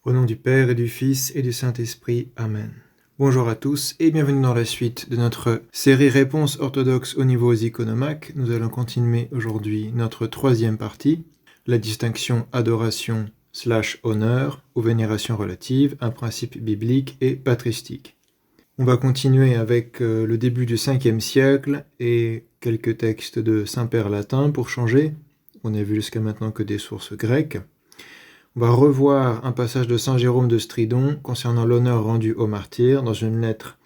Au nom du Père et du Fils et du Saint-Esprit. Amen. Bonjour à tous et bienvenue dans la suite de notre série Réponses orthodoxes au niveau iconomach. Nous allons continuer aujourd'hui notre troisième partie, la distinction adoration/honneur ou vénération relative, un principe biblique et patristique. On va continuer avec le début du 5e siècle et quelques textes de Saint-Père latin pour changer. On a vu jusqu'à maintenant que des sources grecques. On va revoir un passage de Saint Jérôme de Stridon concernant l'honneur rendu aux martyrs dans une lettre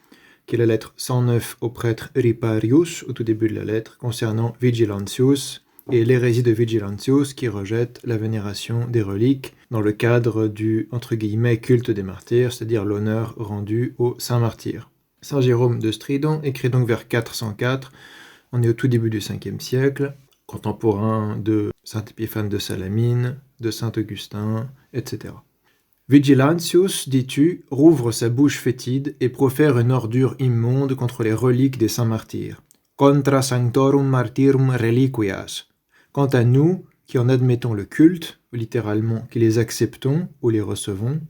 qui est la lettre 109 au prêtre Riparius, au tout début de la lettre, concernant Vigilantius et l'hérésie de Vigilantius qui rejette la vénération des reliques dans le cadre du, entre guillemets, culte des martyrs, c'est-à-dire l'honneur rendu aux saints martyrs. Saint Jérôme de Stridon écrit donc vers 404, on est au tout début du 5e siècle, contemporain de Saint Épiphane de Salamine, de Saint Augustin, etc. Vigilantius, dis-tu, rouvre sa bouche fétide et profère une ordure immonde contre les reliques des saints martyrs. Contra sanctorum martyrum reliquias. Quant à nous, qui en admettons le culte, ou littéralement qui les acceptons ou les recevons,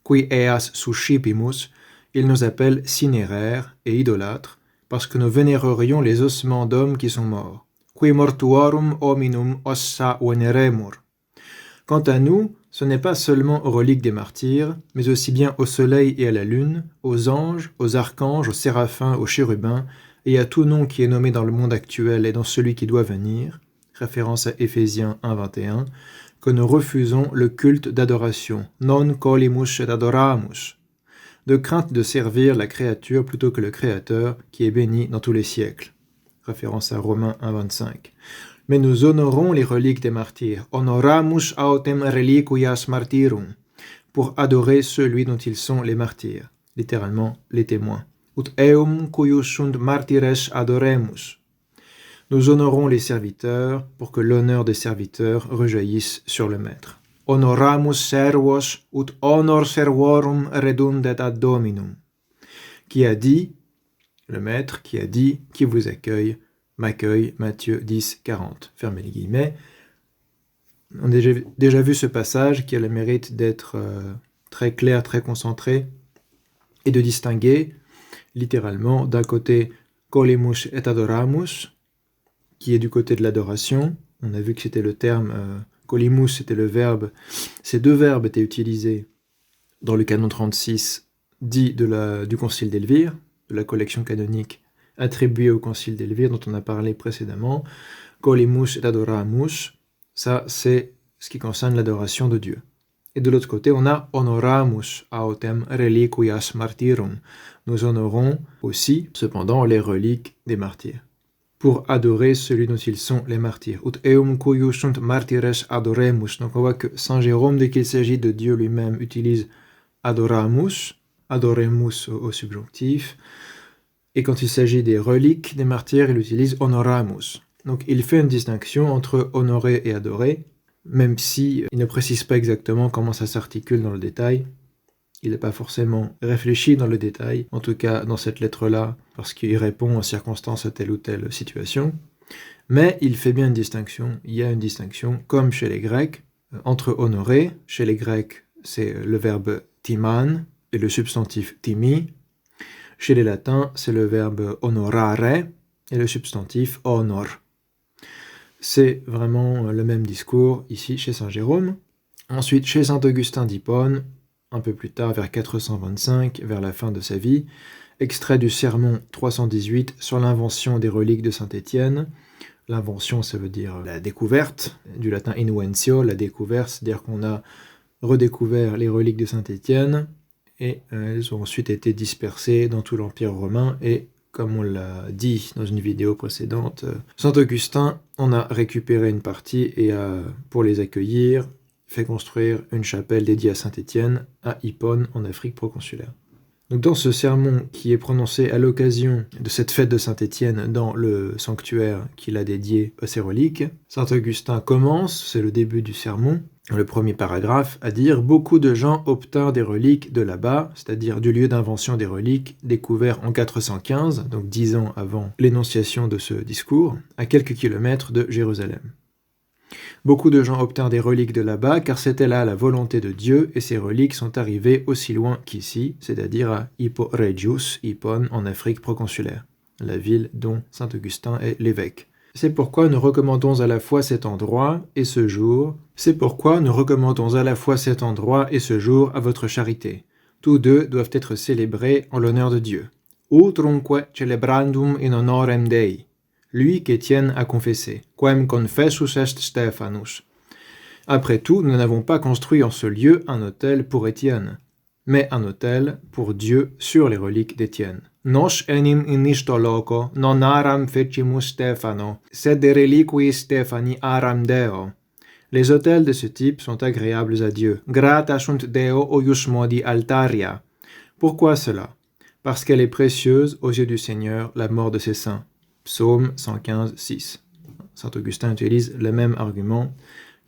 qui eas suscipimus, il nous appelle cinéraires et idolâtres, parce que nous vénérerions les ossements d'hommes qui sont morts. Qui mortuorum hominum ossa veneremur. Quant à nous, ce n'est pas seulement aux reliques des martyrs, mais aussi bien au soleil et à la lune, aux anges, aux archanges, aux séraphins, aux chérubins, et à tout nom qui est nommé dans le monde actuel et dans celui qui doit venir, référence à Éphésiens 1,21, que nous refusons le culte d'adoration, non colimus et adoramus, de crainte de servir la créature plutôt que le Créateur qui est béni dans tous les siècles. Référence à Romains 1,25. Mais nous honorons les reliques des martyrs, honoramus autem reliquias martyrum, pour adorer celui dont ils sont les martyrs, littéralement les témoins. Ut eum cuius sunt martyres adoremus. Nous honorons les serviteurs pour que l'honneur des serviteurs rejaillisse sur le maître. Honoramus servos ut honor servorum redundet ad dominum. Qui a dit, le maître qui a dit, qui vous accueille, m'accueille, Matthieu 10, 40. Fermez les guillemets. On a déjà vu ce passage qui a le mérite d'être très clair, très concentré, et de distinguer, littéralement, d'un côté, colemus et adoramus, qui est du côté de l'adoration. On a vu que c'était le terme, colemus, c'était le verbe. Ces deux verbes étaient utilisés dans le canon 36, dit du concile d'Elvire, de la collection canonique attribuée au concile d'Elvire dont on a parlé précédemment. Colemus et adoramus, ça c'est ce qui concerne l'adoration de Dieu. Et de l'autre côté, on a honoramus autem reliquias martyrum. Nous honorons aussi, cependant, les reliques des martyrs, pour adorer celui dont ils sont les martyrs. Ut eum cuius sunt martyres adoremus. Donc on voit que Saint Jérôme, dès qu'il s'agit de Dieu lui-même, utilise adoramus au subjonctif, et quand il s'agit des reliques des martyrs, il utilise honoramus. Donc il fait une distinction entre honorer et adorer, même si il ne précise pas exactement comment ça s'articule dans le détail. Il n'est pas forcément réfléchi dans le détail, en tout cas dans cette lettre-là, parce qu'il répond en circonstance à telle ou telle situation. Mais il fait bien une distinction, il y a une distinction, comme chez les Grecs, entre honorer. Chez les Grecs, c'est le verbe timan, et le substantif timi. Chez les latins, c'est le verbe honorare et le substantif honor. C'est vraiment le même discours ici chez Saint Jérôme. Ensuite, chez Saint Augustin d'Hippone, un peu plus tard, vers 425, vers la fin de sa vie, extrait du sermon 318 sur l'invention des reliques de Saint Étienne. L'invention, ça veut dire la découverte, du latin inventio, la découverte, c'est-à-dire qu'on a redécouvert les reliques de Saint Étienne, et elles ont ensuite été dispersées dans tout l'Empire romain, et comme on l'a dit dans une vidéo précédente, Saint Augustin en a récupéré une partie et a, pour les accueillir, fait construire une chapelle dédiée à Saint Étienne à Hippone, en Afrique proconsulaire. Donc dans ce sermon qui est prononcé à l'occasion de cette fête de Saint Étienne dans le sanctuaire qu'il a dédié à ses reliques, Saint Augustin commence, c'est le début du sermon, le premier paragraphe, à dire « Beaucoup de gens obtinrent des reliques de là-bas, c'est-à-dire du lieu d'invention des reliques, découvert en 415, donc 10 ans avant l'énonciation de ce discours, à quelques kilomètres de Jérusalem. Beaucoup de gens obtinrent des reliques de là-bas, car c'était là la volonté de Dieu, et ces reliques sont arrivées aussi loin qu'ici, c'est-à-dire à Hippo Regius, Hippone, en Afrique proconsulaire, la ville dont saint Augustin est l'évêque. C'est pourquoi nous recommandons à la fois cet endroit et ce jour. C'est pourquoi nous recommandons à la fois cet endroit et ce jour à votre charité. Tous deux doivent être célébrés en l'honneur de Dieu. Utrumque celebrandum in honorem Dei. Lui qu'Étienne a confessé. Quem confessus est Stephanus. Après tout, nous n'avons pas construit en ce lieu un autel pour Étienne, mais un autel pour Dieu sur les reliques d'Étienne. Nos enim in isto loco non aram fecimus Stephano, sed de reliquis Stephani aram Deo. Les autels de ce type sont agréables à Dieu. Grata sunt Deo oius modi altaria. Pourquoi cela? Parce qu'elle est précieuse aux yeux du Seigneur, la mort de ses saints. Psaume 115, 6. Saint Augustin utilise le même argument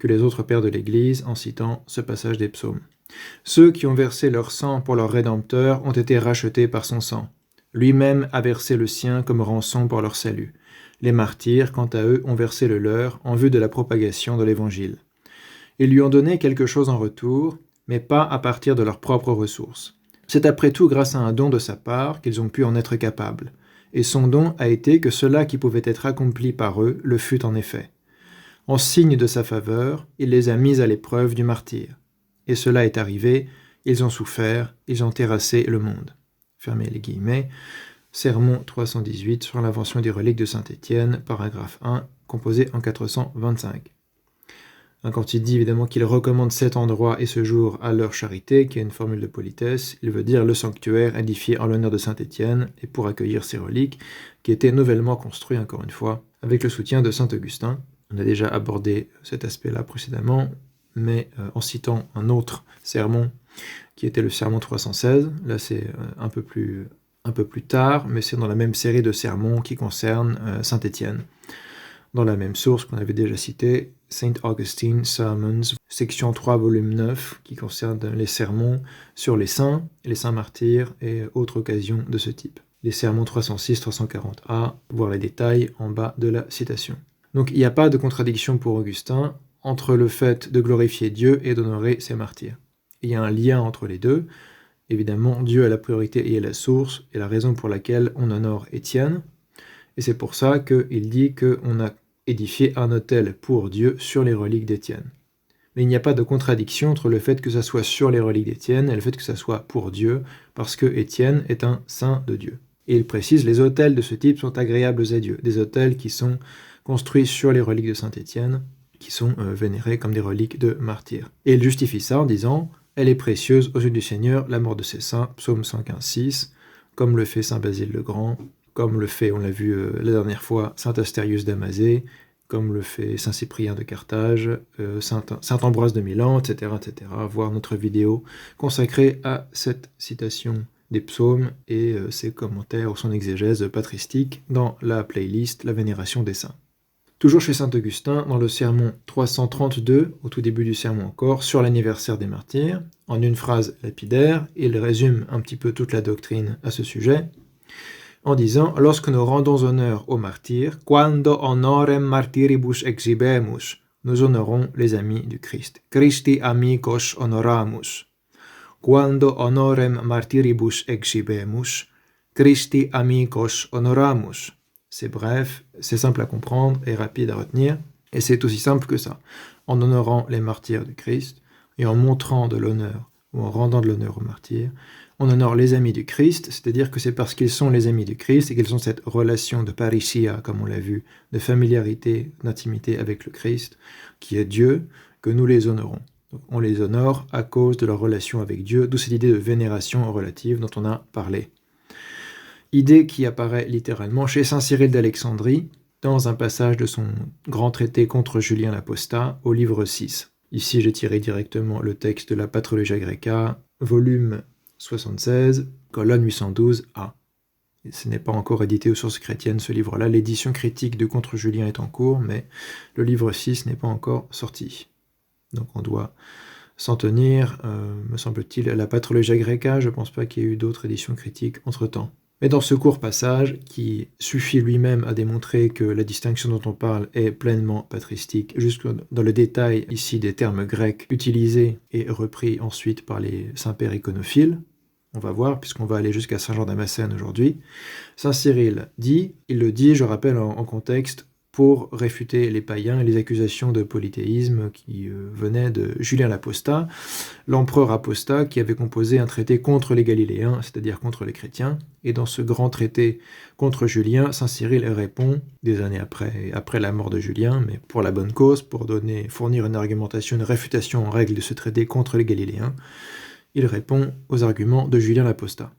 que les autres pères de l'Église en citant ce passage des psaumes. Ceux qui ont versé leur sang pour leur Rédempteur ont été rachetés par son sang. Lui-même a versé le sien comme rançon pour leur salut. Les martyrs, quant à eux, ont versé le leur en vue de la propagation de l'Évangile. Ils lui ont donné quelque chose en retour, mais pas à partir de leurs propres ressources. C'est après tout grâce à un don de sa part qu'ils ont pu en être capables. Et son don a été que cela qui pouvait être accompli par eux le fut en effet. En signe de sa faveur, il les a mis à l'épreuve du martyre. Et cela est arrivé, ils ont souffert, ils ont terrassé le monde. Fermez les guillemets. Sermon 318 sur l'invention des reliques de Saint-Étienne, paragraphe 1, composé en 425. Quand il dit évidemment qu'il recommande cet endroit et ce jour à leur charité, qui est une formule de politesse, il veut dire le sanctuaire édifié en l'honneur de Saint-Étienne et pour accueillir ces reliques, qui étaient nouvellement construits, encore une fois, avec le soutien de saint Augustin. On a déjà abordé cet aspect-là précédemment, mais en citant un autre sermon, qui était le sermon 316, là c'est un peu plus tard, mais c'est dans la même série de sermons qui concernent Saint-Étienne. Dans la même source qu'on avait déjà citée, Saint Augustine Sermons, section 3, volume 9, qui concerne les sermons sur les saints martyrs et autres occasions de ce type. Les sermons 306-340a, voir les détails en bas de la citation. Donc il n'y a pas de contradiction pour Augustin entre le fait de glorifier Dieu et d'honorer ses martyrs. Il y a un lien entre les deux. Évidemment, Dieu a la priorité et est la source, et la raison pour laquelle on honore Étienne. Et c'est pour ça qu'il dit qu'on a édifié un autel pour Dieu sur les reliques d'Étienne. Mais il n'y a pas de contradiction entre le fait que ça soit sur les reliques d'Étienne et le fait que ça soit pour Dieu, parce que Étienne est un saint de Dieu. Et il précise, les autels de ce type sont agréables à Dieu, des autels qui sont construits sur les reliques de Saint-Étienne, qui sont vénérés comme des reliques de martyrs. Et il justifie ça en disant, elle est précieuse aux yeux du Seigneur, la mort de ses saints, psaume 115, 6, comme le fait saint Basile le Grand, comme le fait, on l'a vu la dernière fois, saint Astérius d'Amazée, comme le fait saint Cyprien de Carthage, saint Ambroise de Milan, etc., etc. Voir notre vidéo consacrée à cette citation des psaumes et ses commentaires ou son exégèse patristique dans la playlist La Vénération des Saints. Toujours chez saint Augustin, dans le sermon 332, au tout début du sermon encore, sur l'anniversaire des martyrs, en une phrase lapidaire, il résume un petit peu toute la doctrine à ce sujet, en disant « Lorsque nous rendons honneur aux martyrs, quando honorem martyribus exhibemus, nous honorons les amis du Christ. Christi amicos honoramus. Quando honorem martyribus exhibemus, Christi amicos honoramus. » C'est bref, c'est simple à comprendre et rapide à retenir, et c'est aussi simple que ça. En honorant les martyrs du Christ, et en montrant de l'honneur, ou en rendant de l'honneur aux martyrs, on honore les amis du Christ, c'est-à-dire que c'est parce qu'ils sont les amis du Christ et qu'ils ont cette relation de parousia, comme on l'a vu, de familiarité, d'intimité avec le Christ, qui est Dieu, que nous les honorons. Donc, on les honore à cause de leur relation avec Dieu, d'où cette idée de vénération relative dont on a parlé. Idée qui apparaît littéralement chez saint Cyril d'Alexandrie, dans un passage de son grand traité contre Julien l'Apostat, au livre 6. Ici, j'ai tiré directement le texte de la Patrologia Graeca, volume 76, colonne 812a. Et ce n'est pas encore édité aux sources chrétiennes, ce livre-là. L'édition critique de Contre Julien est en cours, mais le livre 6 n'est pas encore sorti. Donc on doit s'en tenir, me semble-t-il, à la Patrologia Graeca. Je ne pense pas qu'il y ait eu d'autres éditions critiques entre-temps. Mais dans ce court passage, qui suffit lui-même à démontrer que la distinction dont on parle est pleinement patristique, jusque dans le détail ici des termes grecs utilisés et repris ensuite par les saints-pères iconophiles, on va voir, puisqu'on va aller jusqu'à Saint Jean Damascène aujourd'hui, Saint Cyril dit, il le dit, je rappelle en contexte, pour réfuter les païens et les accusations de polythéisme qui venaient de Julien l'Apostat, l'empereur apostat qui avait composé un traité contre les Galiléens, c'est-à-dire contre les chrétiens. Et dans ce grand traité contre Julien, Saint Cyril répond, des années après la mort de Julien, mais pour la bonne cause, pour fournir une argumentation, une réfutation en règle de ce traité contre les Galiléens, il répond aux arguments de Julien l'Apostat.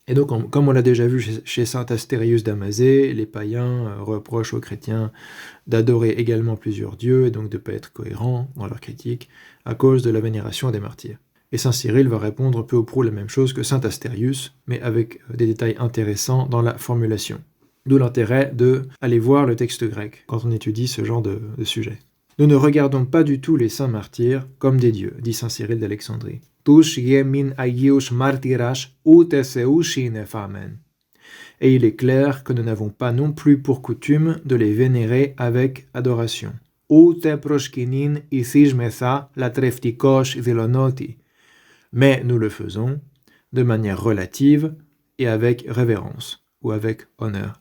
Et donc, comme on l'a déjà vu chez saint Astérius d'Amazée, les païens reprochent aux chrétiens d'adorer également plusieurs dieux et donc de ne pas être cohérents dans leur critique à cause de la vénération des martyrs. Et saint Cyril va répondre peu ou prou la même chose que saint Astérius, mais avec des détails intéressants dans la formulation. D'où l'intérêt d'aller voir le texte grec quand on étudie ce genre de sujet. Nous ne regardons pas du tout les saints martyrs comme des dieux, dit saint Cyril d'Alexandrie. Et il est clair que nous n'avons pas non plus pour coutume de les vénérer avec adoration. Mais nous le faisons de manière relative et avec révérence, ou avec honneur.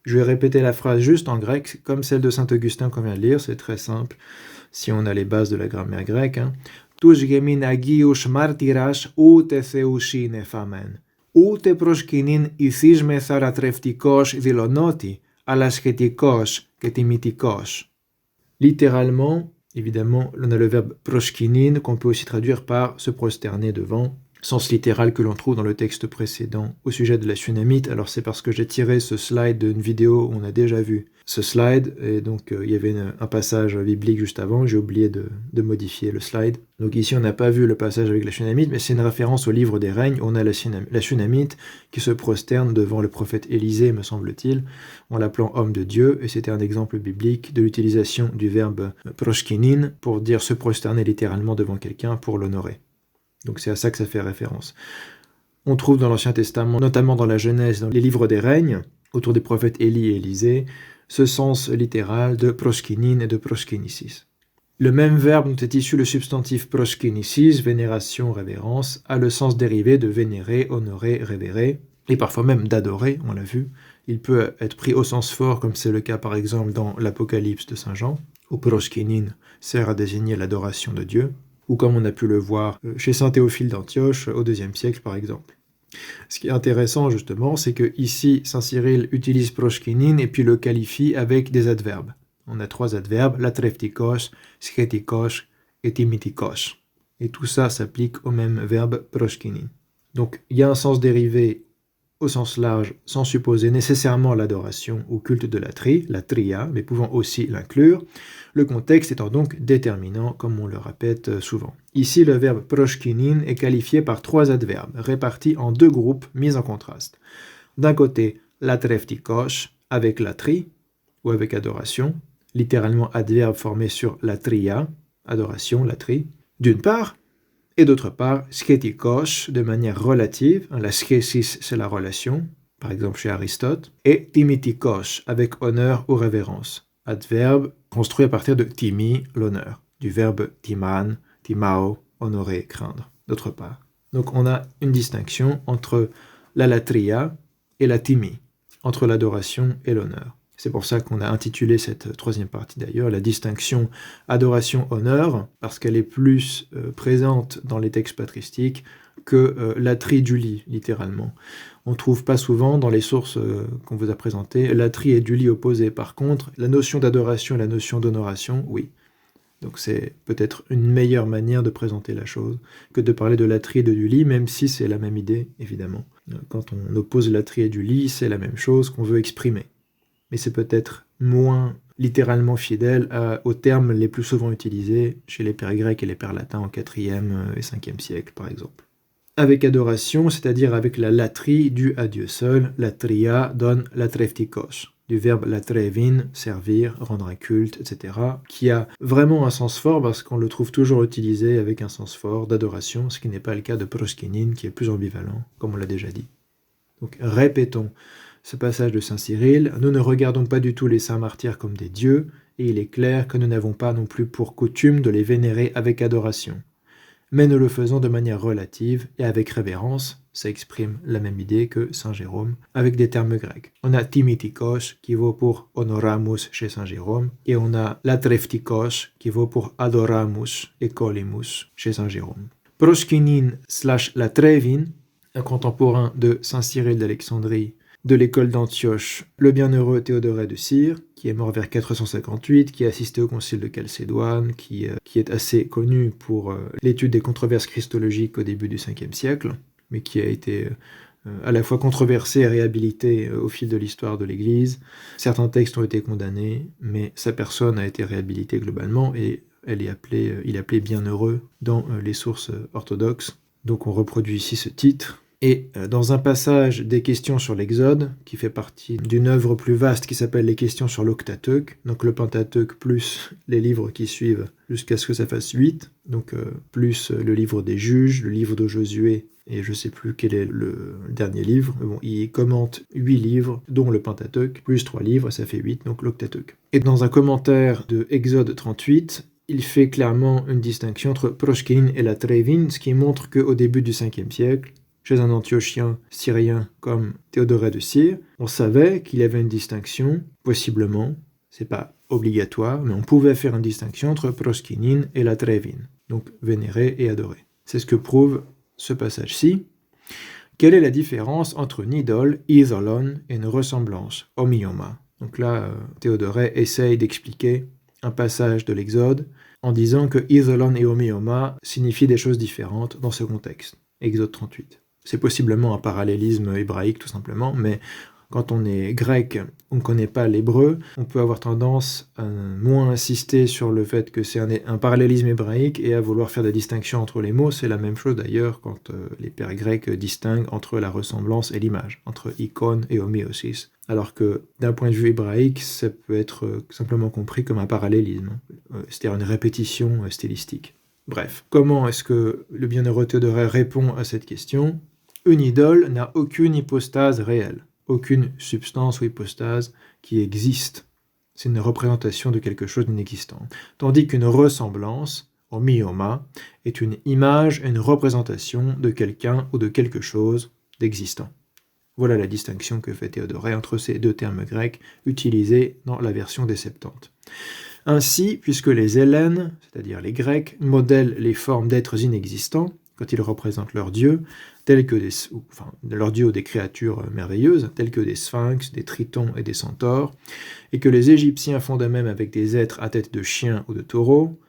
Je vais répéter la phrase juste en grec, comme celle de saint Augustin qu'on vient de lire, c'est très simple, si on a les bases de la grammaire grecque. Tous gemin agius martyras ute theusine phamen, ute proskinin isisme tharatreftikos dilonoti, alaschetikos ketimitikos. Littéralement, évidemment, on a le verbe proskinin qu'on peut aussi traduire par se prosterner devant, sens littéral que l'on trouve dans le texte précédent au sujet de la Shunamite. Alors c'est parce que j'ai tiré ce slide d'une vidéo où on a déjà vu ce slide, et donc il y avait un passage biblique juste avant, j'ai oublié de modifier le slide. Donc ici on n'a pas vu le passage avec la Shunamite, mais c'est une référence au livre des règnes, on a la Shunamite qui se prosterne devant le prophète Élisée, me semble-t-il, en l'appelant homme de Dieu, et c'était un exemple biblique de l'utilisation du verbe proskinin pour dire se prosterner littéralement devant quelqu'un pour l'honorer. Donc c'est à ça que ça fait référence. On trouve dans l'Ancien Testament, notamment dans la Genèse, dans les livres des règnes, autour des prophètes Élie et Élisée, ce sens littéral de proskinin et de proskinisis. Le même verbe dont est issu le substantif proskinisis, vénération, révérence, a le sens dérivé de vénérer, honorer, révérer, et parfois même d'adorer, on l'a vu. Il peut être pris au sens fort, comme c'est le cas par exemple dans l'Apocalypse de Saint Jean, où proskinin sert à désigner l'adoration de Dieu, ou comme on a pu le voir chez saint Théophile d'Antioche au IIe siècle par exemple. Ce qui est intéressant justement, c'est que ici saint Cyril utilise proskinin et puis le qualifie avec des adverbes. On a 3 adverbes, latreftikos, schetikos et timitikos. Et tout ça s'applique au même verbe proskinin. Donc il y a un sens dérivé au sens large, sans supposer nécessairement l'adoration ou culte de la tria, mais pouvant aussi l'inclure, le contexte étant donc déterminant, comme on le répète souvent. Ici, le verbe proskinin est qualifié par 3 adverbes, répartis en 2 groupes mis en contraste. D'un côté, latreftikos, avec latri, ou avec adoration, littéralement adverbe formé sur latria, adoration, latri, d'une part, et d'autre part, schetikos, de manière relative, la schesis c'est la relation, par exemple chez Aristote, et timitikos, avec honneur ou révérence, adverbe construit à partir de timi, l'honneur, du verbe timan, timao, honorer, craindre, d'autre part. Donc on a une distinction entre la latria et la timi, entre l'adoration et l'honneur. C'est pour ça qu'on a intitulé cette 3e partie d'ailleurs la distinction adoration-honneur, parce qu'elle est plus présente dans les textes patristiques que latrie du lit, littéralement. On ne trouve pas souvent dans les sources qu'on vous a présentées latrie et du lit opposés. Par contre, la notion d'adoration et la notion d'honoration, oui. Donc c'est peut-être une meilleure manière de présenter la chose que de parler de latrie et de du lit, même si c'est la même idée, évidemment. Quand on oppose latrie et du lit, c'est la même chose qu'on veut exprimer. Mais c'est peut-être moins littéralement fidèle aux termes les plus souvent utilisés chez les pères grecs et les pères latins au IVe et Ve siècle, par exemple. Avec adoration, c'est-à-dire avec la latrie due à Dieu seul, latria donne latreftikos, du verbe latrevin, servir, rendre un culte, etc., qui a vraiment un sens fort parce qu'on le trouve toujours utilisé avec un sens fort d'adoration, ce qui n'est pas le cas de proskinin, qui est plus ambivalent, comme on l'a déjà dit. Donc répétons ce passage de saint Cyril. Nous ne regardons pas du tout les saints martyrs comme des dieux, et il est clair que nous n'avons pas non plus pour coutume de les vénérer avec adoration. Mais nous le faisons de manière relative et avec révérence, ça exprime la même idée que saint Jérôme, avec des termes grecs. On a timitikos, qui vaut pour honoramus chez saint Jérôme, et on a latreftikos, qui vaut pour adoramus et colimus chez saint Jérôme. Proskinin / latrevin, un contemporain de saint Cyril d'Alexandrie, de l'école d'Antioche, le bienheureux Théodoret de Cire, qui est mort vers 458, qui a assisté au concile de Chalcédoine, qui est assez connu pour l'étude des controverses christologiques au début du 5e siècle, mais qui a été à la fois controversé et réhabilité au fil de l'histoire de l'Église. Certains textes ont été condamnés, mais sa personne a été réhabilitée globalement, et il est appelé bienheureux dans les sources orthodoxes. Donc on reproduit ici ce titre. Et dans un passage des questions sur l'Exode, qui fait partie d'une œuvre plus vaste qui s'appelle les questions sur l'Octateuque, donc le Pentateuque plus les livres qui suivent jusqu'à ce que ça fasse 8, donc plus le livre des Juges, le livre de Josué, et je ne sais plus quel est le dernier livre, mais bon, il commente 8 livres, dont le Pentateuque, plus 3 livres, ça fait 8, donc l'Octateuque. Et dans un commentaire de Exode 38, il fait clairement une distinction entre proskinin et latrevin, ce qui montre qu'au début du 5e siècle, chez un Antiochien syrien comme Théodoret de Cire, on savait qu'il y avait une distinction, possiblement, c'est pas obligatoire, mais on pouvait faire une distinction entre proskinin et latrevin, donc vénérer et adorer. C'est ce que prouve ce passage-ci. Quelle est la différence entre une idole, idolon, et une ressemblance, homioma? Donc là, Théodoret essaye d'expliquer un passage de l'Exode en disant que idolon et homioma signifient des choses différentes dans ce contexte. Exode 38. C'est possiblement un parallélisme hébraïque tout simplement, mais quand on est grec, on ne connaît pas l'hébreu, on peut avoir tendance à moins insister sur le fait que c'est un parallélisme hébraïque et à vouloir faire des distinctions entre les mots. C'est la même chose d'ailleurs quand les pères grecs distinguent entre la ressemblance et l'image, entre icône et homéosis. Alors que d'un point de vue hébraïque, ça peut être simplement compris comme un parallélisme, c'est-à-dire une répétition stylistique. Bref, comment est-ce que le bienheureux Théodoret répond à cette question ? Une idole n'a aucune hypostase réelle, aucune substance ou hypostase qui existe. C'est une représentation de quelque chose d'inexistant. Tandis qu'une ressemblance, homioma, est une image et une représentation de quelqu'un ou de quelque chose d'existant. Voilà la distinction que fait Théodoret entre ces deux termes grecs utilisés dans la version des Septante. Ainsi, puisque les Hellènes, c'est-à-dire les Grecs, modèlent les formes d'êtres inexistants, quand ils représentent leurs dieux, leurs dieux ou des créatures merveilleuses, telles que des sphinx, des tritons et des centaures, et que les Égyptiens font de même avec des êtres à tête de chien ou de taureau,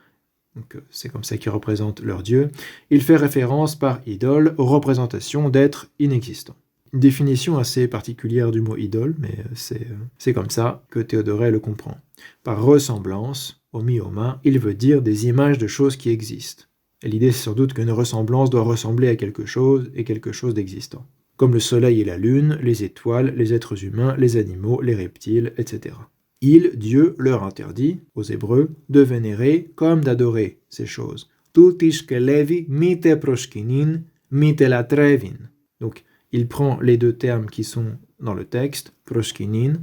donc c'est comme ça qu'ils représentent leurs dieux, il fait référence par idole aux représentations d'êtres inexistants. Une définition assez particulière du mot idole, mais c'est comme ça que Théodoret le comprend. Par ressemblance, homioma, il veut dire des images de choses qui existent. Et l'idée, c'est sans doute qu'une ressemblance doit ressembler à quelque chose et quelque chose d'existant. Comme le soleil et la lune, les étoiles, les êtres humains, les animaux, les reptiles, etc. Il, Dieu, leur interdit, aux Hébreux, de vénérer comme d'adorer ces choses. Tutis que levi mite proskinin, mite latrevin. Donc, il prend les deux termes qui sont dans le texte, proskinin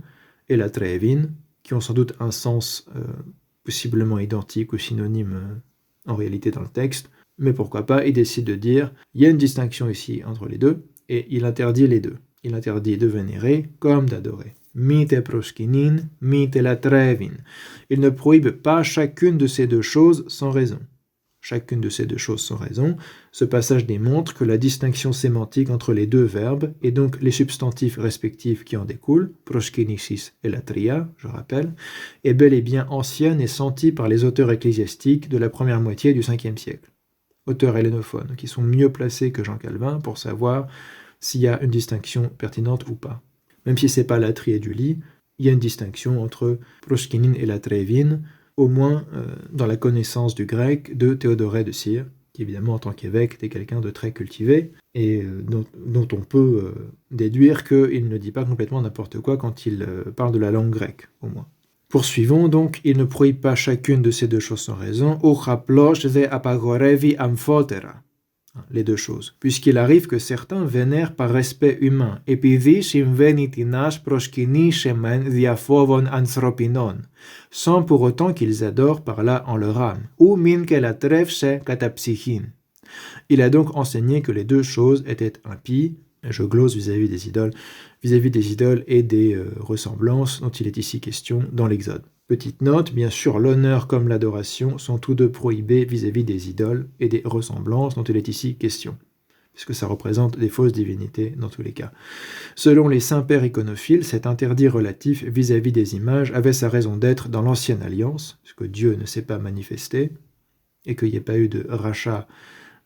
et latrevin, qui ont sans doute un sens possiblement identique ou synonyme en réalité dans le texte, mais pourquoi pas, il décide de dire, il y a une distinction ici entre les deux, et il interdit les deux. Il interdit de vénérer comme d'adorer. Mite proskinin, mite latrevin. Il ne prohibe pas chacune de ces deux choses sans raison. Chacune de ces deux choses sans raison, ce passage démontre que la distinction sémantique entre les deux verbes, et donc les substantifs respectifs qui en découlent, proskinisis et latria, je rappelle, est bel et bien ancienne et sentie par les auteurs ecclésiastiques de la première moitié du 5e siècle. Auteurs hellénophones, qui sont mieux placés que Jean Calvin pour savoir s'il y a une distinction pertinente ou pas. Même si c'est pas latri et du lit, il y a une distinction entre proskinin et latrevin, au moins dans la connaissance du grec de Théodoret de Cire, qui évidemment en tant qu'évêque était quelqu'un de très cultivé, et dont on peut déduire qu'il ne dit pas complètement n'importe quoi quand il parle de la langue grecque, au moins. Poursuivons donc, il ne prohibe pas chacune de ces deux choses sans raison, les deux choses, puisqu'il arrive que certains vénèrent par respect humain, sans pour autant qu'ils adorent par là en leur âme, ou il a donc enseigné que les deux choses étaient impies, je glose vis-à-vis des idoles et des ressemblances dont il est ici question dans l'Exode. Petite note, bien sûr, l'honneur comme l'adoration sont tous deux prohibés vis-à-vis des idoles et des ressemblances dont il est ici question, puisque ça représente des fausses divinités dans tous les cas. Selon les saints-pères iconophiles, cet interdit relatif vis-à-vis des images avait sa raison d'être dans l'ancienne alliance, puisque Dieu ne s'est pas manifesté, et qu'il n'y ait pas eu de rachat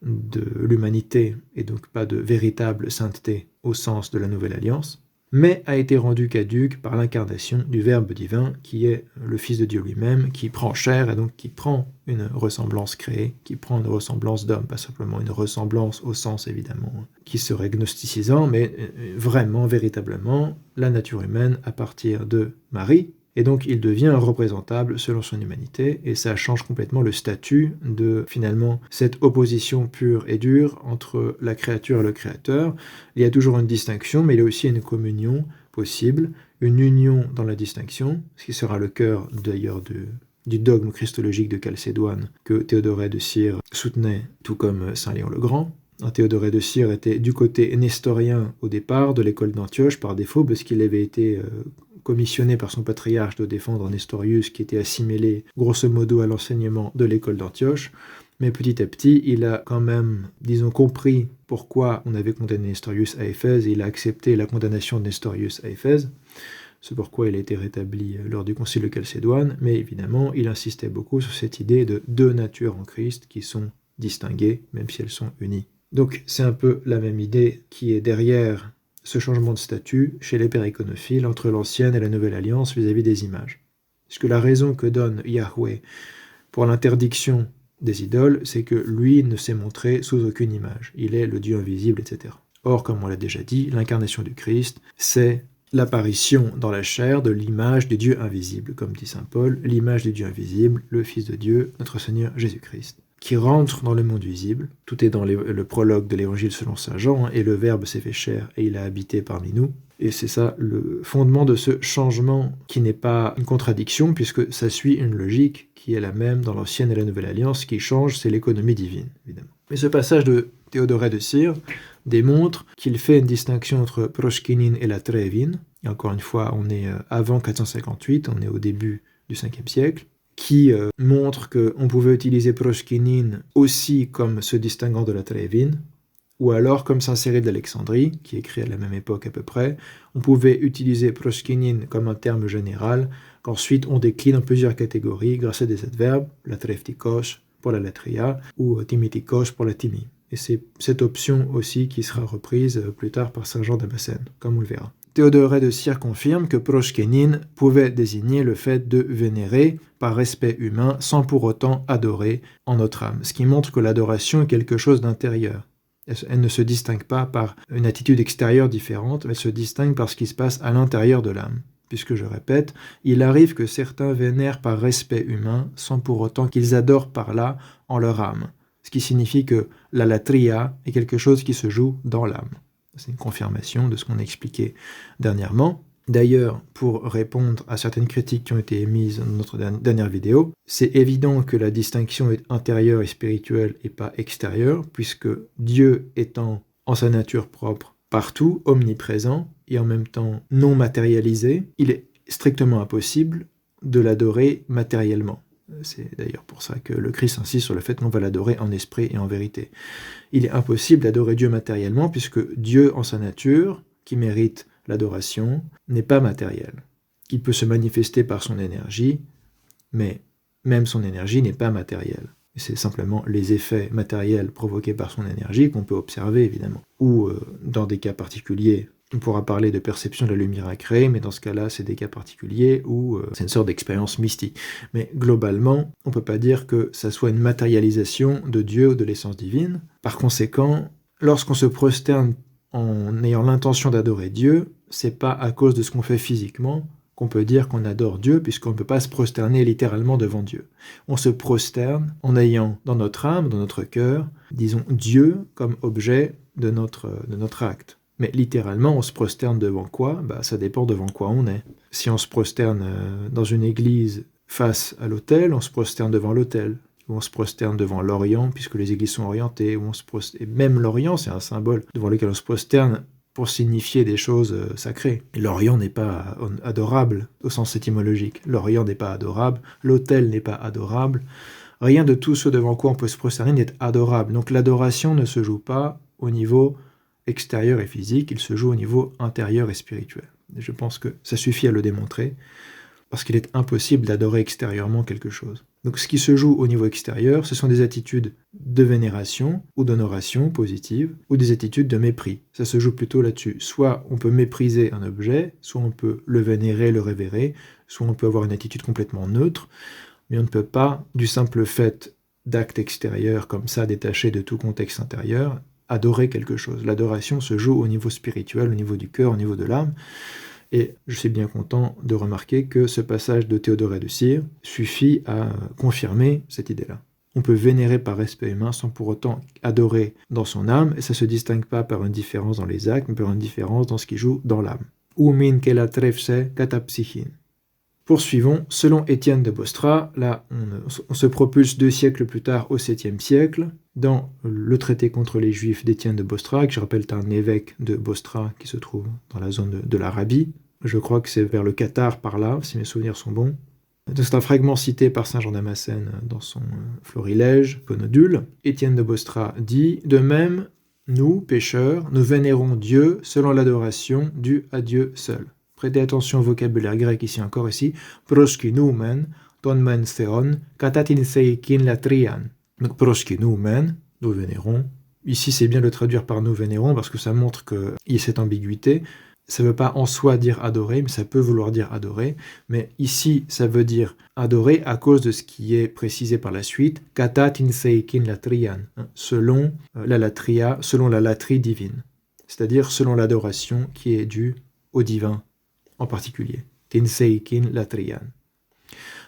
de l'humanité, et donc pas de véritable sainteté au sens de la nouvelle alliance, mais a été rendu caduque par l'incarnation du Verbe divin, qui est le Fils de Dieu lui-même, qui prend chair, et donc qui prend une ressemblance créée, qui prend une ressemblance d'homme, pas simplement une ressemblance au sens évidemment, qui serait gnosticisant, mais vraiment, véritablement, la nature humaine à partir de Marie, et donc il devient représentable selon son humanité, et ça change complètement le statut de, finalement, cette opposition pure et dure entre la créature et le créateur. Il y a toujours une distinction, mais il y a aussi une communion possible, une union dans la distinction, ce qui sera le cœur d'ailleurs du dogme christologique de Chalcédoine que Théodoré de Cire soutenait, tout comme Saint Léon le Grand. Théodoré de Cire était du côté nestorien au départ de l'école d'Antioche par défaut, parce qu'il avait été commissionné par son patriarche de défendre Nestorius, qui était assimilé grosso modo à l'enseignement de l'école d'Antioche. Mais petit à petit, il a quand même, disons, compris pourquoi on avait condamné Nestorius à Éphèse, et il a accepté la condamnation de Nestorius à Éphèse. C'est pourquoi il a été rétabli lors du concile de Chalcédoine, mais évidemment, il insistait beaucoup sur cette idée de deux natures en Christ qui sont distinguées, même si elles sont unies. Donc c'est un peu la même idée qui est derrière ce changement de statut chez les pères iconophiles entre l'ancienne et la nouvelle alliance vis-à-vis des images. Parce que la raison que donne Yahweh pour l'interdiction des idoles, c'est que lui ne s'est montré sous aucune image. Il est le Dieu invisible, etc. Or, comme on l'a déjà dit, l'incarnation du Christ, c'est l'apparition dans la chair de l'image du Dieu invisible, comme dit saint Paul, l'image du Dieu invisible, le Fils de Dieu, notre Seigneur Jésus-Christ, qui rentre dans le monde visible. Tout est dans le prologue de l'Évangile selon saint Jean, et le Verbe s'est fait chair et il a habité parmi nous. Et c'est ça le fondement de ce changement qui n'est pas une contradiction, puisque ça suit une logique qui est la même dans l'ancienne et la nouvelle alliance. Ce qui change, c'est l'économie divine, évidemment. Mais ce passage de Théodoré de Cire démontre qu'il fait une distinction entre proskinin et la trevin. Et encore une fois, on est avant 458, on est au début du 5e siècle, qui montre qu'on pouvait utiliser proskinin aussi comme se distinguant de la trevin, ou alors comme saint Cyril d'Alexandrie, qui écrit à la même époque à peu près, on pouvait utiliser proskinin comme un terme général, qu'ensuite on décline en plusieurs catégories grâce à des adverbes, la treftikos pour la latria, ou timitikos pour la timi. Et c'est cette option aussi qui sera reprise plus tard par saint Jean Damascène, comme on le verra. Théodoré de Cire confirme que proskinin pouvait désigner le fait de vénérer par respect humain sans pour autant adorer en notre âme, ce qui montre que l'adoration est quelque chose d'intérieur. Elle ne se distingue pas par une attitude extérieure différente, elle se distingue par ce qui se passe à l'intérieur de l'âme. Puisque, je répète, il arrive que certains vénèrent par respect humain sans pour autant qu'ils adorent par là en leur âme, ce qui signifie que la latria est quelque chose qui se joue dans l'âme. C'est une confirmation de ce qu'on a expliqué dernièrement. D'ailleurs, pour répondre à certaines critiques qui ont été émises dans notre dernière vidéo, c'est évident que la distinction est intérieure et spirituelle et pas extérieure, puisque Dieu étant en sa nature propre partout, omniprésent et en même temps non matérialisé, il est strictement impossible de l'adorer matériellement. C'est d'ailleurs pour ça que le Christ insiste sur le fait qu'on va l'adorer en esprit et en vérité. Il est impossible d'adorer Dieu matériellement, puisque Dieu en sa nature, qui mérite l'adoration, n'est pas matériel. Il peut se manifester par son énergie, mais même son énergie n'est pas matérielle. C'est simplement les effets matériels provoqués par son énergie qu'on peut observer, évidemment. Ou, dans des cas particuliers, On pourra parler de perception de la lumière à créer, mais dans ce cas-là, c'est des cas particuliers où c'est une sorte d'expérience mystique. Mais globalement, on ne peut pas dire que ça soit une matérialisation de Dieu ou de l'essence divine. Par conséquent, lorsqu'on se prosterne en ayant l'intention d'adorer Dieu, c'est pas à cause de ce qu'on fait physiquement qu'on peut dire qu'on adore Dieu, puisqu'on ne peut pas se prosterner littéralement devant Dieu. On se prosterne en ayant dans notre âme, dans notre cœur, disons Dieu comme objet de notre acte. Mais littéralement, on se prosterne devant quoi ? Ça dépend devant quoi on est. Si on se prosterne dans une église face à l'autel, on se prosterne devant l'autel. Ou on se prosterne devant l'Orient, puisque les églises sont orientées. Et même l'Orient, c'est un symbole devant lequel on se prosterne pour signifier des choses sacrées. Et l'Orient n'est pas adorable au sens étymologique. L'Orient n'est pas adorable, l'autel n'est pas adorable. Rien de tout ce devant quoi on peut se prosterner n'est adorable. Donc l'adoration ne se joue pas au niveau extérieur et physique, il se joue au niveau intérieur et spirituel. Et je pense que ça suffit à le démontrer, parce qu'il est impossible d'adorer extérieurement quelque chose. Donc ce qui se joue au niveau extérieur, ce sont des attitudes de vénération ou d'honoration positive, ou des attitudes de mépris. Ça se joue plutôt là-dessus. Soit on peut mépriser un objet, soit on peut le vénérer, le révérer, soit on peut avoir une attitude complètement neutre, mais on ne peut pas, du simple fait d'actes extérieurs comme ça, détachés de tout contexte intérieur, adorer quelque chose. L'adoration se joue au niveau spirituel, au niveau du cœur, au niveau de l'âme. Et je suis bien content de remarquer que ce passage de Théodoré de Cire suffit à confirmer cette idée-là. On peut vénérer par respect humain sans pour autant adorer dans son âme, et ça ne se distingue pas par une différence dans les actes, mais par une différence dans ce qui joue dans l'âme. Umin kela trefse katapsychin. Poursuivons, selon Étienne de Bostra, là on se propulse 2 siècles plus tard au 7e siècle, dans le traité contre les Juifs d'Étienne de Bostra, que je rappelle est un évêque de Bostra qui se trouve dans la zone de l'Arabie. Je crois que c'est vers le Qatar par là, si mes souvenirs sont bons. C'est un fragment cité par saint Jean Damascène dans son Florilège, Conodule. Étienne de Bostra dit « De même, nous, pécheurs, nous vénérons Dieu selon l'adoration due à Dieu seul. » Prêtez attention au vocabulaire grec ici encore ici. Proskinumen, tonmen theon, katatin seikin latrian. Donc proskinumen, nous vénérons. Ici c'est bien de le traduire par nous vénérons parce que ça montre qu'il y a cette ambiguïté. Ça ne veut pas en soi dire adorer, mais ça peut vouloir dire adorer. Mais ici ça veut dire adorer à cause de ce qui est précisé par la suite. Katatin seikin latrian, selon la latria, selon la latrie divine. C'est-à-dire selon l'adoration qui est due au divin. En particulier, Tinseikin latrian.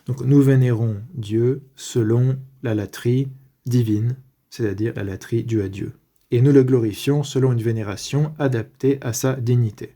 Donc nous vénérons Dieu selon la latrie divine, c'est-à-dire la latrie due à Dieu. Et nous le glorifions selon une vénération adaptée à sa dignité.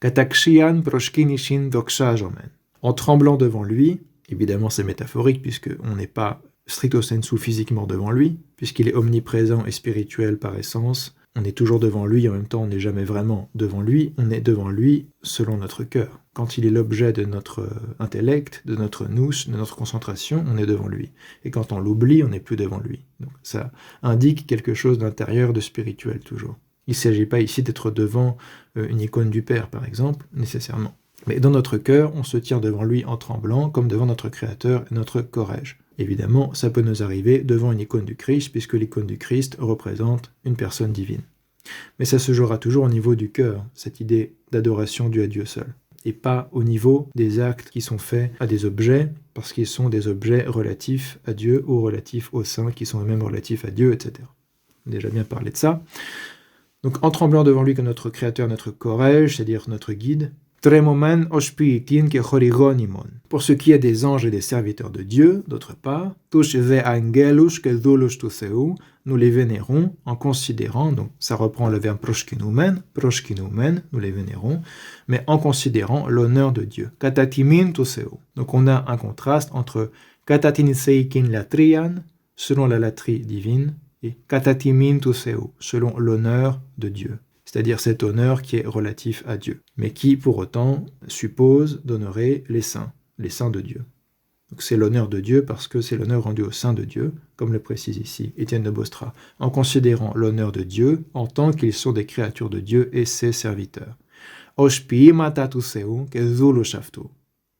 Katakshian proshkinishin doxajomen. En tremblant devant lui, évidemment c'est métaphorique puisqu'on n'est pas stricto sensu physiquement devant lui, puisqu'il est omniprésent et spirituel par essence. On est toujours devant lui, en même temps on n'est jamais vraiment devant lui, on est devant lui selon notre cœur. Quand il est l'objet de notre intellect, de notre nous, de notre concentration, on est devant lui. Et quand on l'oublie, on n'est plus devant lui. Donc ça indique quelque chose d'intérieur, de spirituel toujours. Il ne s'agit pas ici d'être devant une icône du Père, par exemple, nécessairement. Mais dans notre cœur, on se tient devant lui en tremblant, comme devant notre Créateur et notre Corrège. Évidemment, ça peut nous arriver devant une icône du Christ, puisque l'icône du Christ représente une personne divine. Mais ça se jouera toujours au niveau du cœur, cette idée d'adoration due à Dieu seul, et pas au niveau des actes qui sont faits à des objets, parce qu'ils sont des objets relatifs à Dieu ou relatifs aux saints, qui sont eux-mêmes relatifs à Dieu, etc. On a déjà bien parlé de ça. Donc en tremblant devant lui comme notre Créateur, notre Corrège, c'est-à-dire notre guide, Tremomen oshpiitin ke chorigonimon. Pour ce qui est des anges et des serviteurs de Dieu, d'autre part, tush ve angelus ke dhulus tuseu, nous les vénérons en considérant, donc ça reprend le verbe proshkinumen, nous les vénérons, mais en considérant l'honneur de Dieu. Katatimin tuseu. Donc on a un contraste entre katatin seikin latrian, selon la latrie divine, et katatimin tuseu, selon l'honneur de Dieu. C'est-à-dire cet honneur qui est relatif à Dieu, mais qui, pour autant, suppose d'honorer les saints de Dieu. Donc c'est l'honneur de Dieu parce que c'est l'honneur rendu aux saints de Dieu, comme le précise ici Étienne de Bostra, en considérant l'honneur de Dieu en tant qu'ils sont des créatures de Dieu et ses serviteurs. Oshpi matatuseu ke zulushaftu.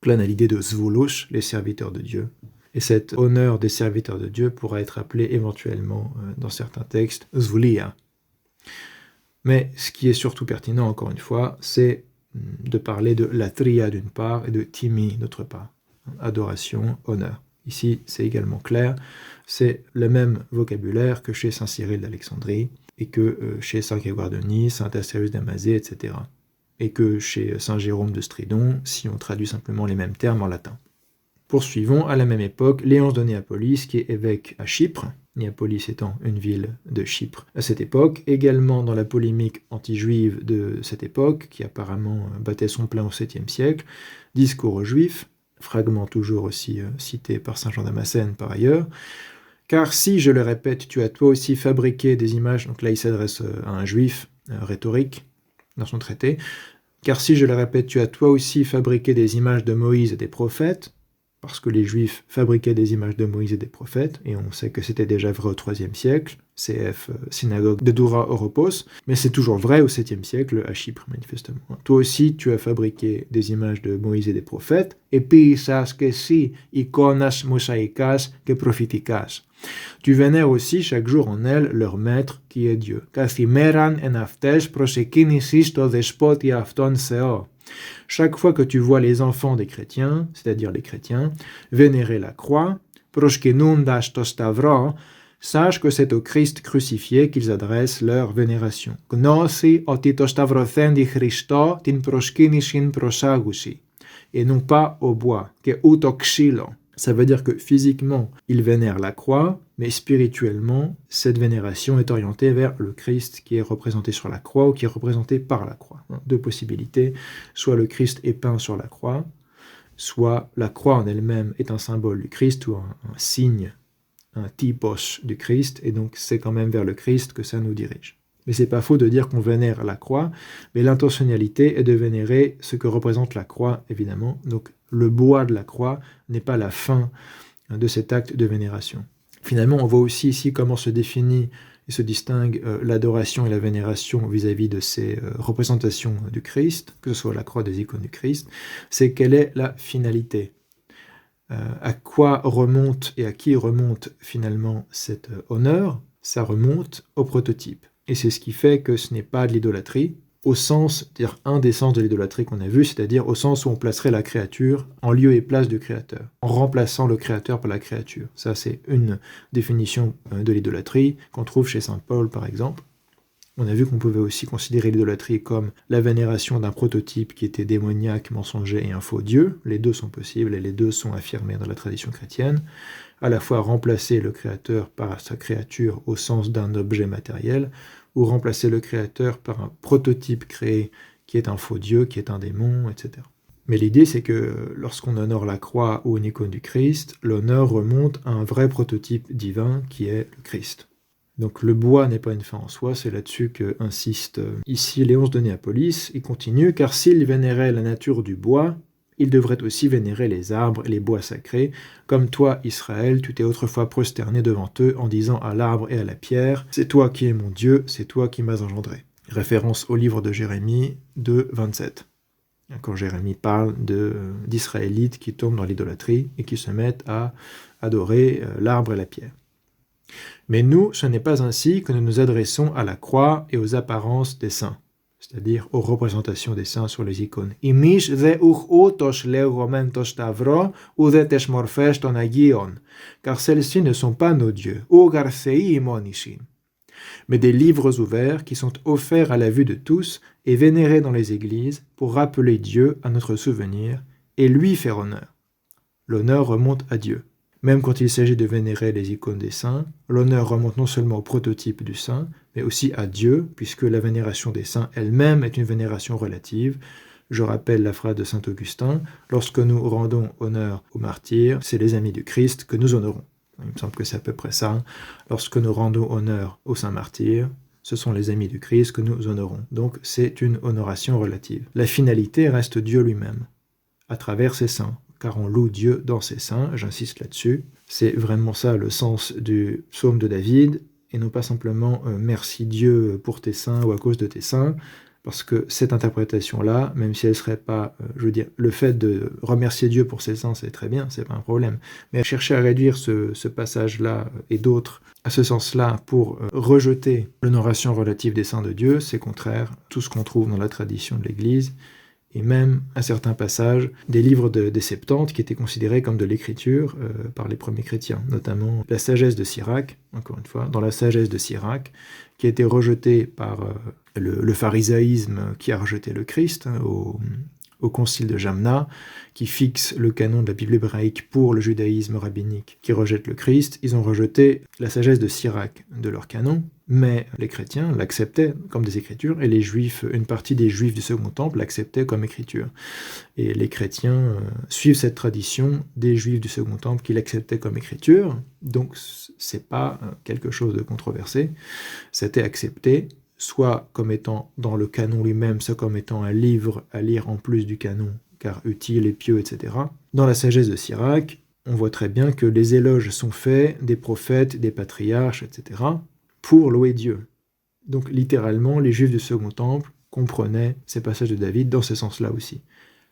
Là, on a l'idée de zvulush, les serviteurs de Dieu. Et cet honneur des serviteurs de Dieu pourra être appelé éventuellement, dans certains textes, zvulia. Mais ce qui est surtout pertinent, encore une fois, c'est de parler de latria d'une part et de timi d'autre part. Adoration, honneur. Ici, c'est également clair, c'est le même vocabulaire que chez saint Cyril d'Alexandrie, et que chez saint Grégoire de Nice, saint Astérius d'Amazée, etc. Et que chez saint Jérôme de Stridon, si on traduit simplement les mêmes termes en latin. Poursuivons, à la même époque, Léonce de Néapolis, qui est évêque à Chypre, Néapolis étant une ville de Chypre à cette époque, également dans la polémique anti-juive de cette époque, qui apparemment battait son plein au 7e siècle, discours aux Juifs, fragment toujours aussi cité par saint Jean Damascène par ailleurs, « Car si, je le répète, tu as toi aussi fabriqué des images », donc là il s'adresse à un juif rhétorique dans son traité, « Car si, je le répète, tu as toi aussi fabriqué des images de Moïse et des prophètes », parce que les Juifs fabriquaient des images de Moïse et des prophètes, et on sait que c'était déjà vrai au IIIe siècle, CF synagogue de Doura Oropos, mais c'est toujours vrai au 7e siècle à Chypre, manifestement. Toi aussi, tu as fabriqué des images de Moïse et des prophètes, et ποίησας και εσύ εικόνας μοσαϊκάς και προφητικάς. Tu vénères aussi chaque jour en elles leur maître qui est Dieu. Καθημέραν εν αυτές προσεκίνησης το δεσπότη αυτόν Θεό. Chaque fois que tu vois les enfants des chrétiens, c'est-à-dire les chrétiens, vénérer la croix, προσκυνούντας το σταυρό, sache que c'est au Christ crucifié qu'ils adressent leur vénération. Γνώση ότι το σταυρωθέντη Χριστό την προσκύνησιν προσάγουσι, et non pas au bois, και ούτω ξύλο. Ça veut dire que physiquement, ils vénèrent la croix, mais spirituellement, cette vénération est orientée vers le Christ qui est représenté sur la croix ou qui est représenté par la croix. Deux possibilités, soit le Christ est peint sur la croix, soit la croix en elle-même est un symbole du Christ ou un signe, un typos du Christ, et donc c'est quand même vers le Christ que ça nous dirige. Mais c'est pas faux de dire qu'on vénère la croix, mais l'intentionnalité est de vénérer ce que représente la croix, évidemment. Donc le bois de la croix n'est pas la fin de cet acte de vénération. Finalement, on voit aussi ici comment se définit et se distingue l'adoration et la vénération vis-à-vis de ces représentations du Christ, que ce soit la croix des icônes du Christ, c'est quelle est la finalité. À quoi remonte et à qui remonte finalement cet honneur? Ça remonte au prototype. Et c'est ce qui fait que ce n'est pas de l'idolâtrie, au sens, c'est-à-dire un des sens de l'idolâtrie qu'on a vu, c'est-à-dire au sens où on placerait la créature en lieu et place du créateur, en remplaçant le créateur par la créature. Ça, c'est une définition de l'idolâtrie qu'on trouve chez saint Paul, par exemple. On a vu qu'on pouvait aussi considérer l'idolâtrie comme la vénération d'un prototype qui était démoniaque, mensonger et un faux Dieu. Les deux sont possibles et les deux sont affirmés dans la tradition chrétienne. À la fois remplacer le créateur par sa créature au sens d'un objet matériel, ou remplacer le créateur par un prototype créé qui est un faux Dieu, qui est un démon, etc. Mais l'idée, c'est que lorsqu'on honore la croix ou une icône du Christ, l'honneur remonte à un vrai prototype divin qui est le Christ. Donc le bois n'est pas une fin en soi, c'est là-dessus qu'insiste ici Léonce de Néapolis. Il continue, car s'il vénérait la nature du bois, il devrait aussi vénérer les arbres et les bois sacrés. Comme toi, Israël, tu t'es autrefois prosterné devant eux en disant à l'arbre et à la pierre, « C'est toi qui es mon Dieu, c'est toi qui m'as engendré. » Référence au livre de Jérémie 2, 27. Quand Jérémie parle d'Israélites qui tombent dans l'idolâtrie et qui se mettent à adorer l'arbre et la pierre. Mais nous, ce n'est pas ainsi que nous nous adressons à la croix et aux apparences des saints, c'est-à-dire aux représentations des saints sur les icônes. Imиш δε ουχ ούτως λέγομεν το σταυρό, ουδέ τες μορφές των Αγίων, car celles-ci ne sont pas nos dieux, ούγαρ θεοί ημών εισιν, mais des livres ouverts qui sont offerts à la vue de tous et vénérés dans les églises pour rappeler Dieu à notre souvenir et lui faire honneur. L'honneur remonte à Dieu. Même quand il s'agit de vénérer les icônes des saints, l'honneur remonte non seulement au prototype du saint, mais aussi à Dieu, puisque la vénération des saints elle-même est une vénération relative. Je rappelle la phrase de saint Augustin, « Lorsque nous rendons honneur aux martyrs, c'est les amis du Christ que nous honorons. » Il me semble que c'est à peu près ça. Lorsque nous rendons honneur aux saints martyrs, ce sont les amis du Christ que nous honorons. Donc c'est une honoration relative. La finalité reste Dieu lui-même, à travers ses saints. Car on loue Dieu dans ses saints, j'insiste là-dessus. C'est vraiment ça le sens du psaume de David, et non pas simplement « merci Dieu pour tes saints ou à cause de tes saints », Parce que cette interprétation-là, même si elle ne serait pas, le fait de remercier Dieu pour ses saints, c'est très bien, c'est pas un problème. Mais chercher à réduire ce passage-là et d'autres à ce sens-là pour rejeter l'honoration relative des saints de Dieu, c'est contraire à tout ce qu'on trouve dans la tradition de l'Église, et même à certains passages des livres des Septante qui étaient considérés comme de l'écriture par les premiers chrétiens, notamment la sagesse de Sirach, encore une fois, dans la sagesse de Sirach, qui a été rejetée par le pharisaïsme qui a rejeté le Christ au concile de Jamna, qui fixe le canon de la Bible hébraïque pour le judaïsme rabbinique qui rejette le Christ. Ils ont rejeté la sagesse de Sirach de leur canon, mais les chrétiens l'acceptaient comme des écritures, et les juifs, une partie des juifs du Second Temple l'acceptaient comme écriture. Et les chrétiens suivent cette tradition des juifs du Second Temple qui l'acceptaient comme écriture, donc c'est pas quelque chose de controversé, c'était accepté, soit comme étant dans le canon lui-même, soit comme étant un livre à lire en plus du canon, car utile et pieux, etc. Dans la sagesse de Sirach, on voit très bien que les éloges sont faits des prophètes, des patriarches, etc., pour louer Dieu. Donc littéralement, les Juifs du Second Temple comprenaient ces passages de David dans ce sens-là aussi.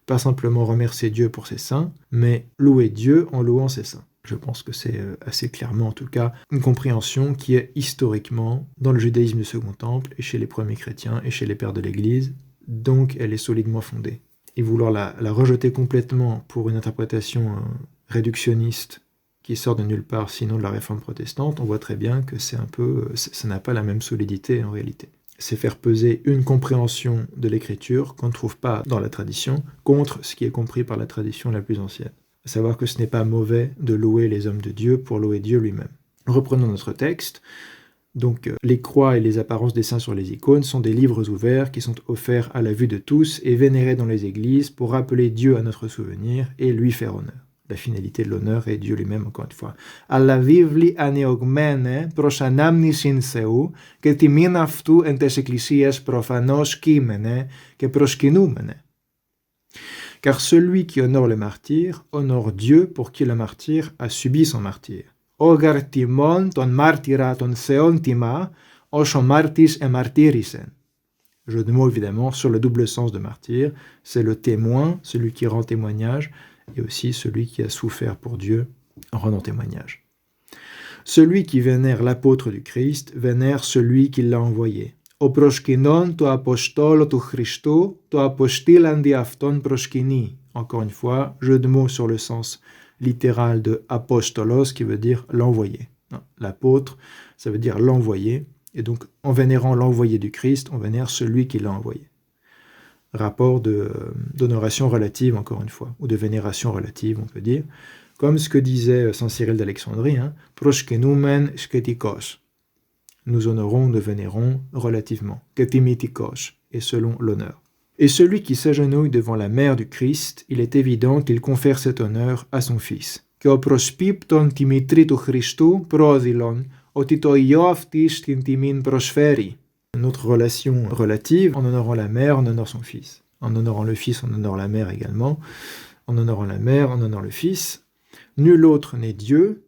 Pas simplement remercier Dieu pour ses saints, mais louer Dieu en louant ses saints. Je pense que c'est assez clairement, en tout cas, une compréhension qui est historiquement dans le judaïsme du Second Temple, et chez les premiers chrétiens, et chez les pères de l'Église, donc elle est solidement fondée. Et vouloir la rejeter complètement pour une interprétation réductionniste qui sort de nulle part, sinon de la réforme protestante, on voit très bien que ça n'a pas la même solidité en réalité. C'est faire peser une compréhension de l'écriture qu'on ne trouve pas dans la tradition contre ce qui est compris par la tradition la plus ancienne. À savoir que ce n'est pas mauvais de louer les hommes de Dieu pour louer Dieu lui-même. Reprenons notre texte. Donc, les croix et les apparences des saints sur les icônes sont des livres ouverts qui sont offerts à la vue de tous et vénérés dans les églises pour rappeler Dieu à notre souvenir et lui faire honneur. La finalité de l'honneur est Dieu lui-même, encore une fois. «Αλλά βίβλοι ανοιγμένε προς ανάμνησιν Θεού και τιμήν αυτού εν τες εκκλησίες προφανώς κείμενε και προσκυνούμενε». Car celui qui honore le martyr honore Dieu pour qui le martyr a subi son martyr. «Όγαρ τιμών τον μάρτυρα τον Θεόν τιμά, ως ο μάρτης εμαρτύρησεν». Jeu de mots évidemment sur le double sens de martyr, c'est le témoin, celui qui rend témoignage, et aussi celui qui a souffert pour Dieu en rendant témoignage. Celui qui vénère l'apôtre du Christ vénère celui qui l'a envoyé. «Ο προσκυνών το αποστόλο του Χριστού, το αποστήλαν δι' αυτόν προσκυνεί». Encore une fois, jeu de mots sur le sens littéral de apostolos, qui veut dire l'envoyé. L'apôtre, ça veut dire l'envoyé, et donc en vénérant l'envoyé du Christ, on vénère celui qui l'a envoyé. Rapport d'honoration relative, encore une fois, ou de vénération relative, on peut dire, comme ce que disait saint Cyril d'Alexandrie, «Proskenomen sketikos». Nous honorons, nous vénérons relativement, «Ketimitikos», et selon l'honneur. Et celui qui s'agenouille devant la mère du Christ, il est évident qu'il confère cet honneur à son fils. «Και ο προσπίπτων τη μητρή του Χριστού πρόδειλον, ότι το ιό αυτής την τιμήν προσφέρει». Une autre relation relative, en honorant la mère, on honore son fils. En honorant le fils, on honore la mère également. En honorant la mère, on honore le fils. Nul autre n'est Dieu,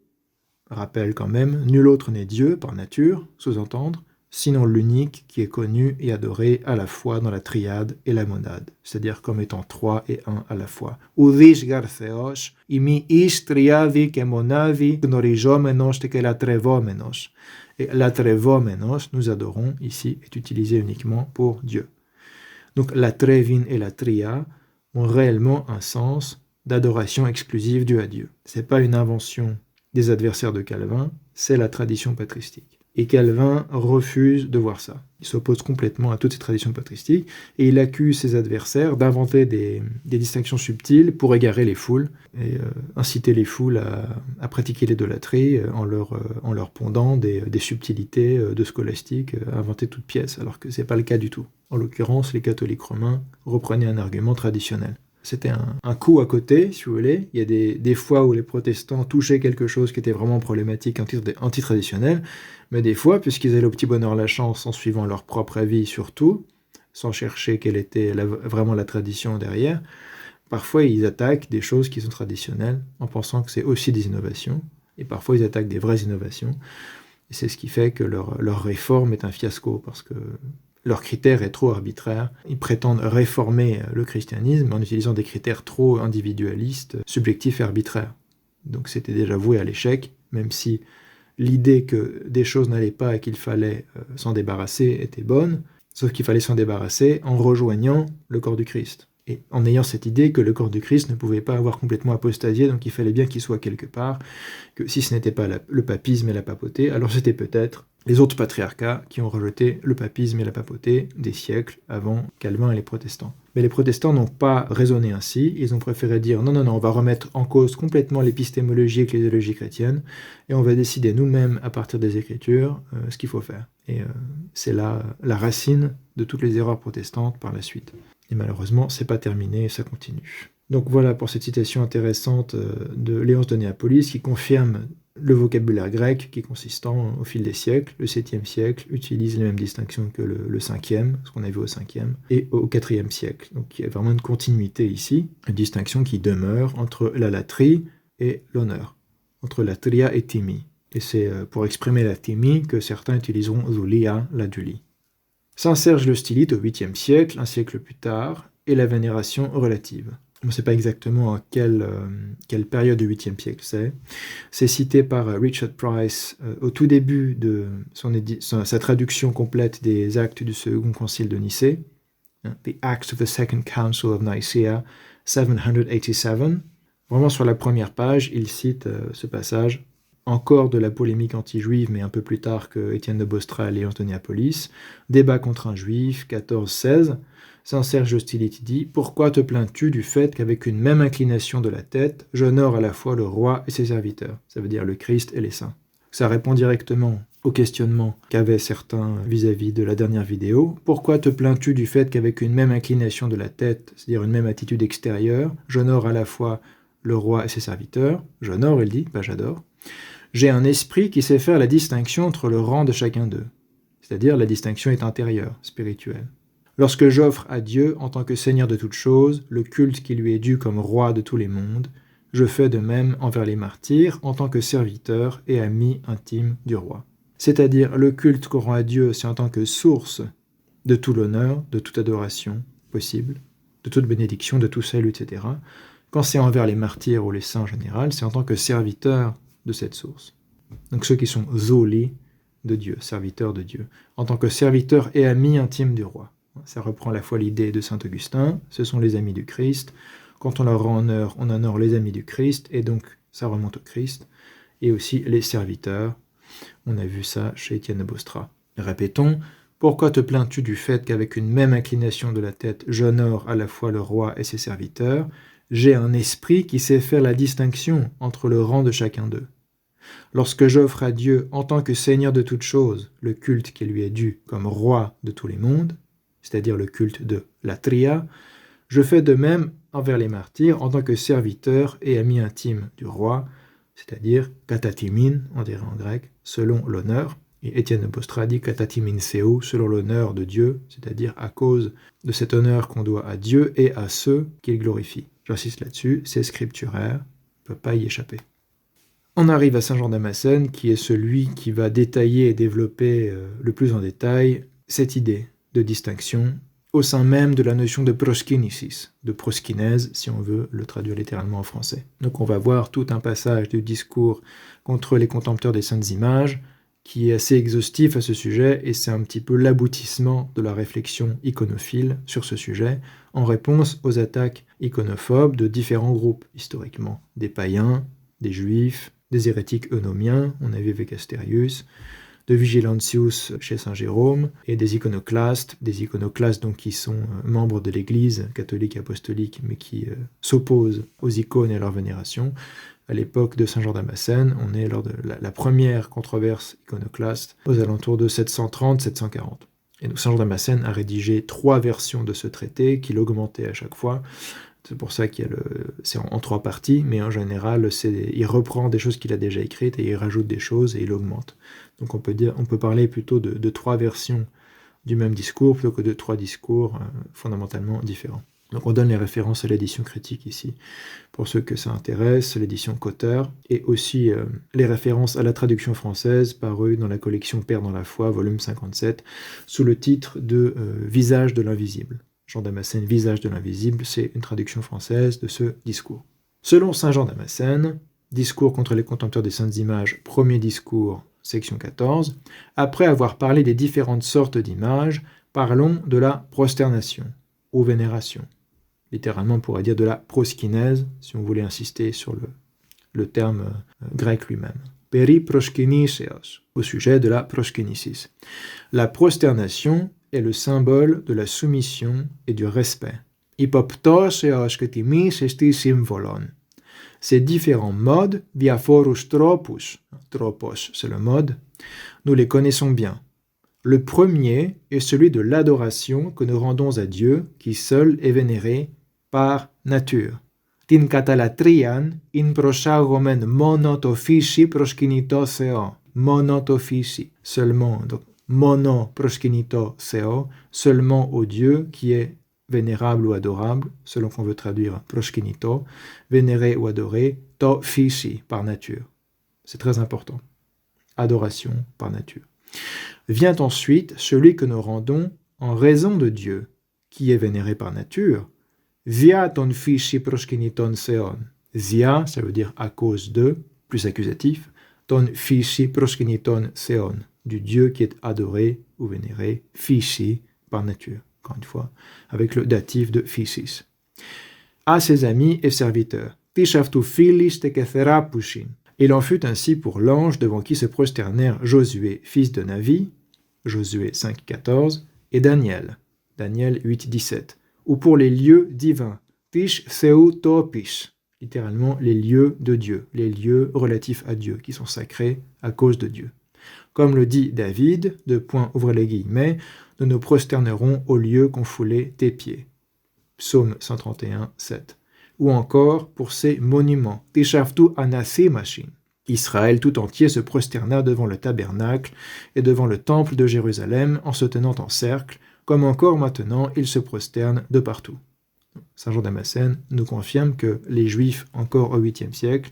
rappel quand même, nul autre n'est Dieu par nature, sous-entendre, sinon l'unique qui est connu et adoré à la fois dans la triade et la monade, c'est-à-dire comme étant trois et un à la fois. Ουδής γαρ Θεός, ημί εις τριάδι και μονάδι γνωριζόμενος και λατρευόμενος. Et latrevomenos, nous adorons, ici, est utilisé uniquement pour Dieu. Donc la trevin et la tria ont réellement un sens d'adoration exclusive due à Dieu. Ce n'est pas une invention des adversaires de Calvin, c'est la tradition patristique. Et Calvin refuse de voir ça. Il s'oppose complètement à toutes ces traditions patristiques et il accuse ses adversaires d'inventer des distinctions subtiles pour égarer les foules et inciter les foules à pratiquer l'idolâtrie en leur pondant des subtilités de scolastique à inventer toutes pièces, alors que ce n'est pas le cas du tout. En l'occurrence, les catholiques romains reprenaient un argument traditionnel. C'était un coup à côté, si vous voulez. Il y a des fois où les protestants touchaient quelque chose qui était vraiment problématique, anti-traditionnel, mais des fois, puisqu'ils avaient au petit bonheur la chance en suivant leur propre avis sur tout, sans chercher quelle était vraiment la tradition derrière, parfois ils attaquent des choses qui sont traditionnelles en pensant que c'est aussi des innovations, et parfois ils attaquent des vraies innovations. Et c'est ce qui fait que leur réforme est un fiasco, parce que leur critère est trop arbitraire. Ils prétendent réformer le christianisme en utilisant des critères trop individualistes, subjectifs et arbitraires. Donc c'était déjà voué à l'échec, même si l'idée que des choses n'allaient pas et qu'il fallait s'en débarrasser était bonne, sauf qu'il fallait s'en débarrasser en rejoignant le corps du Christ. Et en ayant cette idée que le corps du Christ ne pouvait pas avoir complètement apostasié, donc il fallait bien qu'il soit quelque part, que si ce n'était pas le papisme et la papauté, alors c'était peut-être les autres patriarcats qui ont rejeté le papisme et la papauté des siècles avant Calvin et les protestants. Mais les protestants n'ont pas raisonné ainsi, ils ont préféré dire non, on va remettre en cause complètement l'épistémologie et l'idéologie chrétienne, et on va décider nous-mêmes à partir des Écritures ce qu'il faut faire. Et c'est là la racine de toutes les erreurs protestantes par la suite. Et malheureusement, c'est pas terminé, ça continue. Donc voilà pour cette citation intéressante de Léonce de Néapolis qui confirme le vocabulaire grec qui, consistant au fil des siècles, le 7e siècle utilise les mêmes distinctions que le 5e, ce qu'on a vu au 5e, et au 4e siècle. Donc il y a vraiment une continuité ici, une distinction qui demeure entre la latrie et l'honneur, entre latria et timi. Et c'est pour exprimer la timi que certains utiliseront zulia, l'aduli. Saint Serge le Stylite au 8e siècle, un siècle plus tard, et la vénération relative. On ne sait pas exactement à quelle période du 8e siècle c'est. C'est cité par Richard Price au tout début de sa traduction complète des actes du Second Concile de Nicée, The Acts of the Second Council of Nicaea, 787. Vraiment sur la première page, il cite ce passage. Encore de la polémique anti-juive, mais un peu plus tard que Étienne de Bostra et Léonce de Néapolis. Débat contre un juif, 14-16. Saint Serge de Stylite dit « Pourquoi te plains-tu du fait qu'avec une même inclination de la tête, j'honore à la fois le roi et ses serviteurs ?» Ça veut dire le Christ et les saints. Ça répond directement au questionnement qu'avaient certains vis-à-vis de la dernière vidéo. « Pourquoi te plains-tu du fait qu'avec une même inclination de la tête, c'est-à-dire une même attitude extérieure, j'honore à la fois le roi et ses serviteurs ?» J'honore, il dit, pas j'adore. J'ai un esprit qui sait faire la distinction entre le rang de chacun d'eux. C'est-à-dire la distinction est intérieure, spirituelle. Lorsque j'offre à Dieu, en tant que Seigneur de toutes choses, le culte qui lui est dû comme roi de tous les mondes, je fais de même envers les martyrs, en tant que serviteur et ami intime du roi. C'est-à-dire le culte qu'on rend à Dieu, c'est en tant que source de tout l'honneur, de toute adoration possible, de toute bénédiction, de tout salut, etc. Quand c'est envers les martyrs ou les saints en général, c'est en tant que serviteur de cette source. Donc ceux qui sont zoli de Dieu, serviteurs de Dieu, en tant que serviteurs et amis intimes du roi. Ça reprend à la fois l'idée de saint Augustin, ce sont les amis du Christ. Quand on leur rend honneur, on honore les amis du Christ, et donc ça remonte au Christ, et aussi les serviteurs. On a vu ça chez Étienne de Bostra. Répétons, pourquoi te plains-tu du fait qu'avec une même inclination de la tête, j'honore à la fois le roi et ses serviteurs? J'ai un esprit qui sait faire la distinction entre le rang de chacun d'eux. Lorsque j'offre à Dieu, en tant que Seigneur de toutes choses, le culte qui lui est dû comme roi de tous les mondes, c'est-à-dire le culte de latria, je fais de même envers les martyrs en tant que serviteur et ami intime du roi, c'est-à-dire katatimin, on dirait en grec, selon l'honneur. Et Étienne de Bostra dit katatimin seu, selon l'honneur de Dieu, c'est-à-dire à cause de cet honneur qu'on doit à Dieu et à ceux qu'il glorifie. J'insiste là-dessus, c'est scripturaire, on ne peut pas y échapper. On arrive à Saint Jean Damascène, qui est celui qui va détailler et développer le plus en détail cette idée de distinction au sein même de la notion de proskinesis, de proskinèse, si on veut le traduire littéralement en français. Donc on va voir tout un passage du discours contre les contempteurs des saintes images, qui est assez exhaustif à ce sujet, et c'est un petit peu l'aboutissement de la réflexion iconophile sur ce sujet, en réponse aux attaques iconophobes de différents groupes, historiquement, des païens, des juifs, des hérétiques eunomiens, on a vu avec Asterius, de Vigilantius chez Saint Jérôme, et des iconoclastes donc qui sont membres de l'Église catholique et apostolique, mais qui s'opposent aux icônes et à leur vénération. À l'époque de Saint Jean Damascène, on est lors de la première controverse iconoclaste, aux alentours de 730-740. Et donc Saint Jean Damascène a rédigé 3 versions de ce traité, qu'il augmentait à chaque fois. C'est pour ça c'est en 3 parties, mais en général, il reprend des choses qu'il a déjà écrites et il rajoute des choses et il augmente. Donc on peut parler plutôt de 3 versions du même discours plutôt que de 3 discours fondamentalement différents. Donc on donne les références à l'édition critique ici, pour ceux que ça intéresse, l'édition Cotter, et aussi les références à la traduction française parue dans la collection Père dans la foi, volume 57, sous le titre de Visage de l'invisible. Jean Damascène, Visage de l'invisible, c'est une traduction française de ce discours. Selon saint Jean Damascène, Discours contre les contempteurs des saintes images, premier discours, section 14, après avoir parlé des différentes sortes d'images, parlons de la prosternation, ou vénération. Littéralement, on pourrait dire de la proskinèse, si on voulait insister sur le terme grec lui-même. Peri proskiniseos, au sujet de la proskinesis. La prosternation est le symbole de la soumission et du respect. Hypoptos eos ketimis esti symbolon. Ces différents modes, diaphorus tropus, tropos c'est le mode, nous les connaissons bien. Le premier est celui de l'adoration que nous rendons à Dieu, qui seul est vénéré par nature. Tin katalatrian in prosagomen monotophysi proskinito theo. Monotophysi, seulement, donc mono proskinito theo, seulement au Dieu qui est vénérable ou adorable, selon qu'on veut traduire proskinito, vénéré ou adoré, to physi, par nature. C'est très important. Adoration par nature. Vient ensuite celui que nous rendons en raison de Dieu, qui est vénéré par nature, via ton physi proskiniton theon. Via, ça veut dire à cause de, plus accusatif, ton physi proskiniton theon, du Dieu qui est adoré ou vénéré, physi, par nature. Encore une fois, avec le datif de physis. À ses amis et serviteurs. Tishaftu philis teketherapusin. Il en fut ainsi pour l'ange devant qui se prosternèrent Josué, fils de Navi, Josué 5,14, et Daniel, Daniel 8,17, ou pour les lieux divins, Tish Theu Topis, littéralement les lieux de Dieu, les lieux relatifs à Dieu, qui sont sacrés à cause de Dieu. Comme le dit David, ouvrez les guillemets, nous nous prosternerons au lieu qu'ont foulé tes pieds. Psaume 131, 7. Ou encore pour ces monuments, Tishaftu Anasemashin. Israël tout entier se prosterna devant le tabernacle et devant le temple de Jérusalem en se tenant en cercle, comme encore maintenant ils se prosternent de partout. Saint Jean Damascène nous confirme que les Juifs, encore au 8e siècle,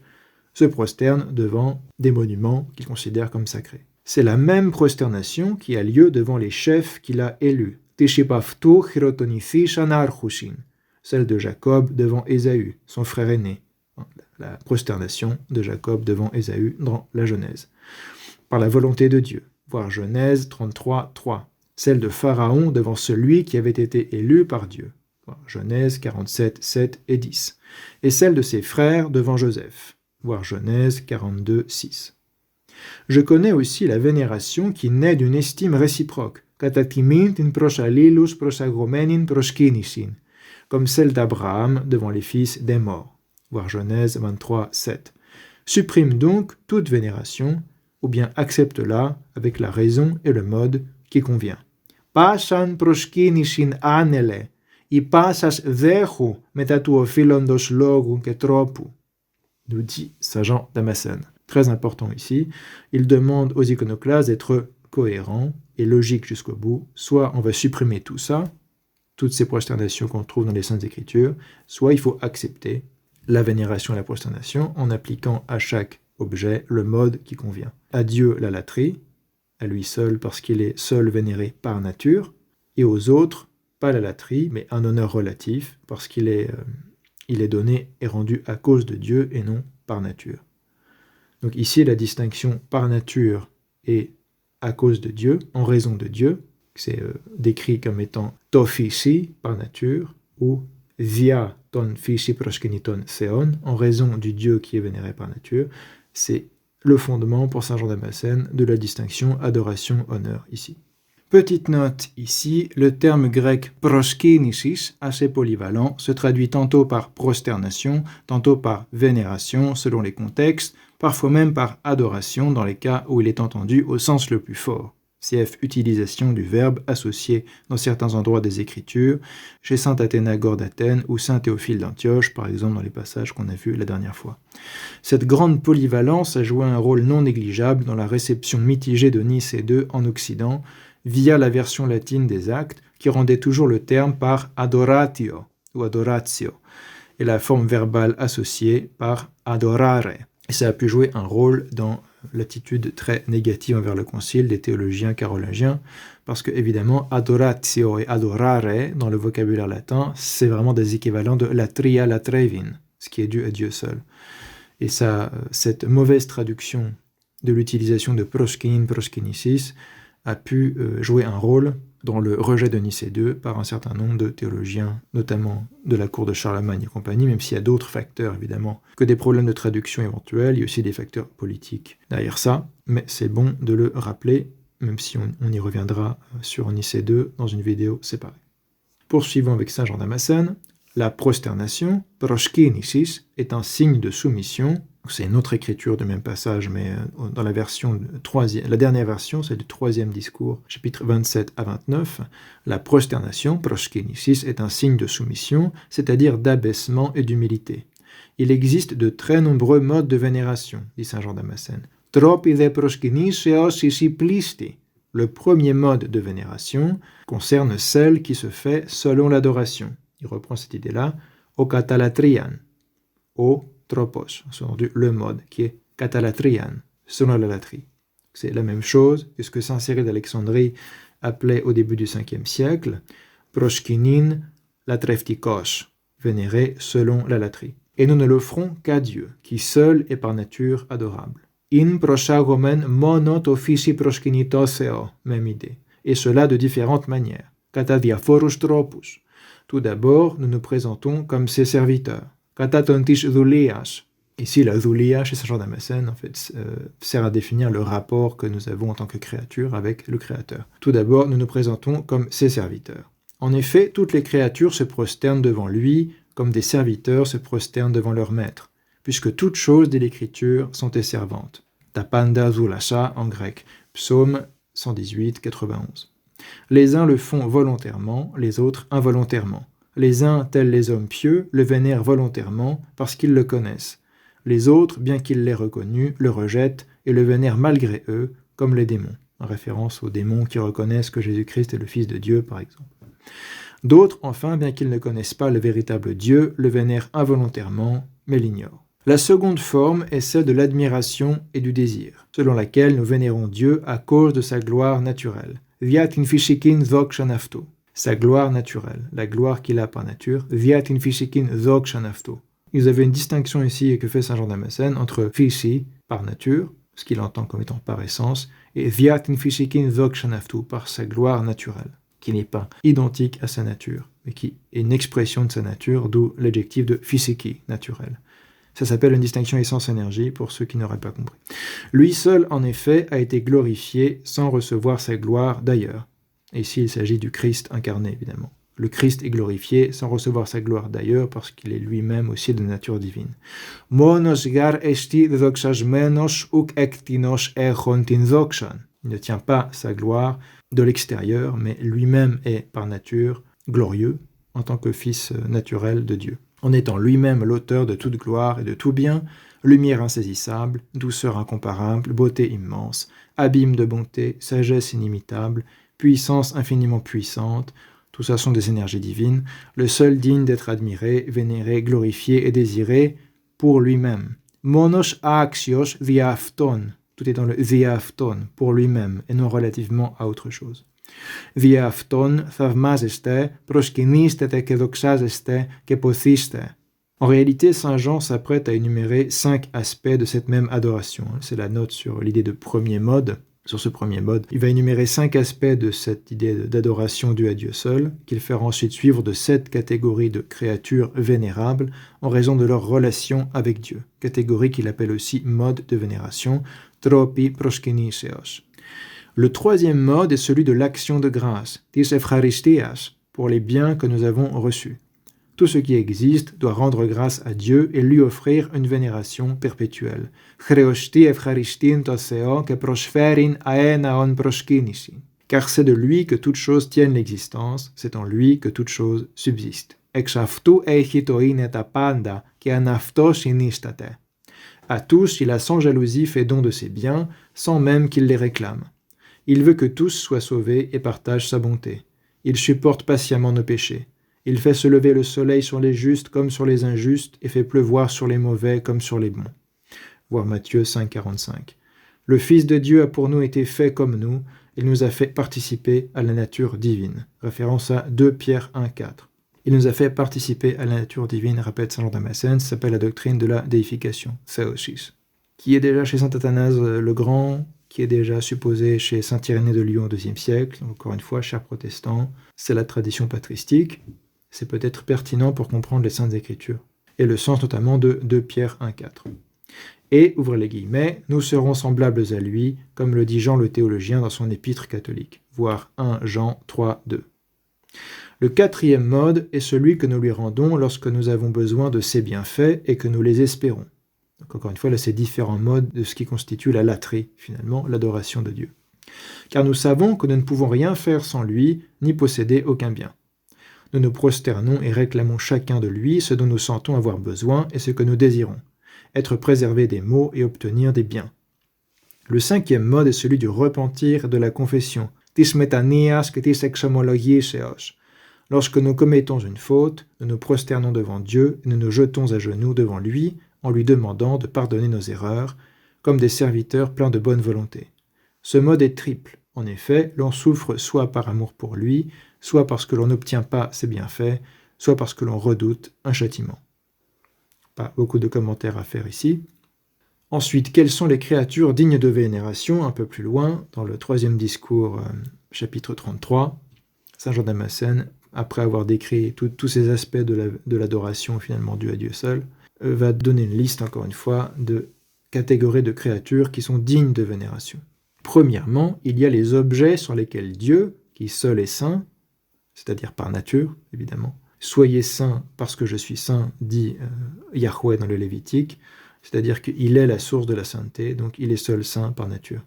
se prosternent devant des monuments qu'ils considèrent comme sacrés. C'est la même prosternation qui a lieu devant les chefs qu'il a élus. Tishipaftu chirotonithi shanarchushin, celle de Jacob devant Ésaü, son frère aîné. La prosternation de Jacob devant Ésaü dans la Genèse. Par la volonté de Dieu. Voir Genèse 33, 3. Celle de Pharaon devant celui qui avait été élu par Dieu. Voir Genèse 47, 7 et 10. Et celle de ses frères devant Joseph. Voir Genèse 42, 6. Je connais aussi la vénération qui naît d'une estime réciproque, comme celle d'Abraham devant les fils des morts. Voir Genèse 23, 7. Supprime donc toute vénération, ou bien accepte-la avec la raison et le mode qui convient. Pasan proskinishin anele, I pasas dechu metatuophilandos logu ketropu, nous dit saint Jean Damascène. Très important ici, il demande aux iconoclastes d'être cohérents et logiques jusqu'au bout. Soit on va supprimer tout ça, toutes ces prosternations qu'on trouve dans les Saintes Écritures, soit il faut accepter la vénération et la prosternation en appliquant à chaque objet le mode qui convient. À Dieu la latrie, à lui seul parce qu'il est seul vénéré par nature, et aux autres, pas la latrie, mais un honneur relatif parce qu'il est donné et rendu à cause de Dieu et non par nature. Donc ici, la distinction par nature et à cause de Dieu, en raison de Dieu, c'est décrit comme étant to physi, par nature, ou via ton physi proskeniton theon, en raison du Dieu qui est vénéré par nature, c'est le fondement pour saint Jean Damascène de la distinction adoration-honneur ici. Petite note ici, le terme grec proskinisis, assez polyvalent, se traduit tantôt par prosternation, tantôt par vénération selon les contextes, parfois même par adoration dans les cas où il est entendu au sens le plus fort. CF utilisation du verbe associé dans certains endroits des Écritures, chez saint Athénagore d'Athènes ou saint Théophile d'Antioche, par exemple dans les passages qu'on a vus la dernière fois. Cette grande polyvalence a joué un rôle non négligeable dans la réception mitigée de Nicée II en Occident, via la version latine des actes, qui rendait toujours le terme par adoratio, ou adoratio, et la forme verbale associée par adorare. Et ça a pu jouer un rôle dans l'attitude très négative envers le concile des théologiens carolingiens, parce que évidemment adoratio et adorare dans le vocabulaire latin, c'est vraiment des équivalents de latria latrevin, ce qui est dû à Dieu seul. Et ça, cette mauvaise traduction de l'utilisation de proskinin proskinisis a pu jouer un rôle dans le rejet de Nicée II par un certain nombre de théologiens, notamment de la cour de Charlemagne et compagnie, même s'il y a d'autres facteurs, évidemment, que des problèmes de traduction éventuels, il y a aussi des facteurs politiques derrière ça, mais c'est bon de le rappeler, même si on y reviendra sur Nicée II dans une vidéo séparée. Poursuivons avec Saint Jean Damascène. La prosternation, proskinisis, est un signe de soumission. C'est une autre écriture du même passage, mais dans la version la dernière version, c'est du 3e discours, chapitre 27 à 29. La prosternation, proskinisis, est un signe de soumission, c'est-à-dire d'abaissement et d'humilité. Il existe de très nombreux modes de vénération, dit saint Jean Damascène. Tropi de proskiniseos isi plisti. Le premier mode de vénération concerne celle qui se fait selon l'adoration. Il reprend cette idée-là, au katalatrian, au tropos, c'est-à-dire le mode qui est katalatrian, selon la latrie. C'est la même chose que ce que saint Cyril d'Alexandrie appelait au début du 5e siècle, proskinin latreftikos, vénéré selon la latrie. Et nous ne l'offrons qu'à Dieu, qui seul est par nature adorable. In prosagomen mono to physi proskinitoseo, même idée, et cela de différentes manières. Kata diaphorus tropus. Tout d'abord, nous nous présentons comme ses serviteurs. Kata tontis doulias. Ici, la doulia, chez saint Jean Damascène, en fait, sert à définir le rapport que nous avons en tant que créature avec le Créateur. Tout d'abord, nous nous présentons comme ses serviteurs. En effet, toutes les créatures se prosternent devant lui, comme des serviteurs se prosternent devant leur maître, puisque toutes choses, dit l'Écriture, sont tes servantes. Tapanda zoulasa en grec, psaume 118, 91. Les uns le font volontairement, les autres involontairement. Les uns, tels les hommes pieux, le vénèrent volontairement parce qu'ils le connaissent. Les autres, bien qu'ils l'aient reconnu, le rejettent et le vénèrent malgré eux, comme les démons, en référence aux démons qui reconnaissent que Jésus-Christ est le Fils de Dieu, par exemple. D'autres, enfin, bien qu'ils ne connaissent pas le véritable Dieu, le vénèrent involontairement, mais l'ignorent. La seconde forme est celle de l'admiration et du désir, selon laquelle nous vénérons Dieu à cause de sa gloire naturelle. Viat in physikin zok shanafto. Sa gloire naturelle, la gloire qu'il a par nature. Viat in physikin zok shanafto. Vous avez une distinction ici que fait saint Jean Damascène entre physi, par nature, ce qu'il entend comme étant par essence, et viat in physikin zok shanafto, par sa gloire naturelle, qui n'est pas identique à sa nature, mais qui est une expression de sa nature, d'où l'adjectif de physiki, naturel. Ça s'appelle une distinction essence-énergie, pour ceux qui n'auraient pas compris. Lui seul, en effet, a été glorifié sans recevoir sa gloire d'ailleurs. Et ici, il s'agit du Christ incarné, évidemment. Le Christ est glorifié sans recevoir sa gloire d'ailleurs, parce qu'il est lui-même aussi de nature divine. Monos gar esti doxasmenos uk ektinos echontin zoxan. Il ne tient pas sa gloire de l'extérieur, mais lui-même est par nature glorieux, en tant que fils naturel de Dieu. En étant lui-même l'auteur de toute gloire et de tout bien, lumière insaisissable, douceur incomparable, beauté immense, abîme de bonté, sagesse inimitable, puissance infiniment puissante, tout ça sont des énergies divines, le seul digne d'être admiré, vénéré, glorifié et désiré pour lui-même. Monos axios diafton, tout est dans le diafton, pour lui-même, et non relativement à autre chose. Δια αυτόν θαυμάζεστε, προσκυνήστε και δοξάζεστε και ποθήστε. En réalité, saint Jean s'apprête à énumérer 5 aspects de cette même adoration. C'est la note sur l'idée de premier mode. Sur ce premier mode, il va énumérer 5 aspects de cette idée d'adoration due à Dieu seul, qu'il fera ensuite suivre de 7 catégories de créatures vénérables en raison de leur relation avec Dieu, catégorie qu'il appelle aussi mode de vénération, tropi proskiniseos. Le troisième mode est celui de l'action de grâce, tis eucharistias, pour les biens que nous avons reçus. Tout ce qui existe doit rendre grâce à Dieu et lui offrir une vénération perpétuelle. Χρεωστή ευχαριστήν το Θεό και προσφέρειν αέναον προσκύνηση. Car c'est de lui que toutes choses tiennent l'existence, c'est en lui que toutes choses subsistent. Εξ αυτού έχει το είναι τα πάντα και αν αυτό συνίσταται. À tous, il a sans jalousie fait don de ses biens, sans même qu'il les réclame. Il veut que tous soient sauvés et partagent sa bonté. Il supporte patiemment nos péchés. Il fait se lever le soleil sur les justes comme sur les injustes et fait pleuvoir sur les mauvais comme sur les bons. Voir Matthieu 5, 45. Le Fils de Dieu a pour nous été fait comme nous, il nous a fait participer à la nature divine. Référence à 2 Pierre 1, 4. Il nous a fait participer à la nature divine, répète saint Jean Damascène, ça s'appelle la doctrine de la déification, Theosis, qui est déjà chez saint Athanase le Grand, qui est déjà supposé chez saint Irénée de Lyon au IIe siècle. Encore une fois, chers protestants, c'est la tradition patristique, c'est peut-être pertinent pour comprendre les Saintes Écritures, et le sens notamment de 2 Pierre 1, 4. Et, ouvrez les guillemets, nous serons semblables à lui, comme le dit Jean le théologien dans son épître catholique, voir 1 Jean 3, 2. Le 4e mode est celui que nous lui rendons lorsque nous avons besoin de ses bienfaits et que nous les espérons. Donc encore une fois, là, c'est différents modes de ce qui constitue la latrie, finalement, l'adoration de Dieu. Car nous savons que nous ne pouvons rien faire sans lui, ni posséder aucun bien. Nous nous prosternons et réclamons chacun de lui ce dont nous sentons avoir besoin et ce que nous désirons, être préservés des maux et obtenir des biens. Le 5e mode est celui du repentir et de la confession, tis metanias que tis exomologiseos. Lorsque nous commettons une faute, nous nous prosternons devant Dieu et nous nous jetons à genoux devant lui en lui demandant de pardonner nos erreurs, comme des serviteurs pleins de bonne volonté. Ce mode est triple. En effet, l'on souffre soit par amour pour lui, soit parce que l'on n'obtient pas ses bienfaits, soit parce que l'on redoute un châtiment. Pas beaucoup de commentaires à faire ici. Ensuite, quelles sont les créatures dignes de vénération? Un peu plus loin, dans le 3e discours, chapitre 33, saint Jean Damascène, après avoir décrit tous ces aspects de l'adoration finalement due à Dieu seul, va donner une liste, encore une fois, de catégories de créatures qui sont dignes de vénération. Premièrement, il y a les objets sur lesquels Dieu, qui seul est saint, c'est-à-dire par nature, évidemment, soyez saints parce que je suis saint, dit Yahweh dans le Lévitique, c'est-à-dire qu'il est la source de la sainteté, donc il est seul saint par nature.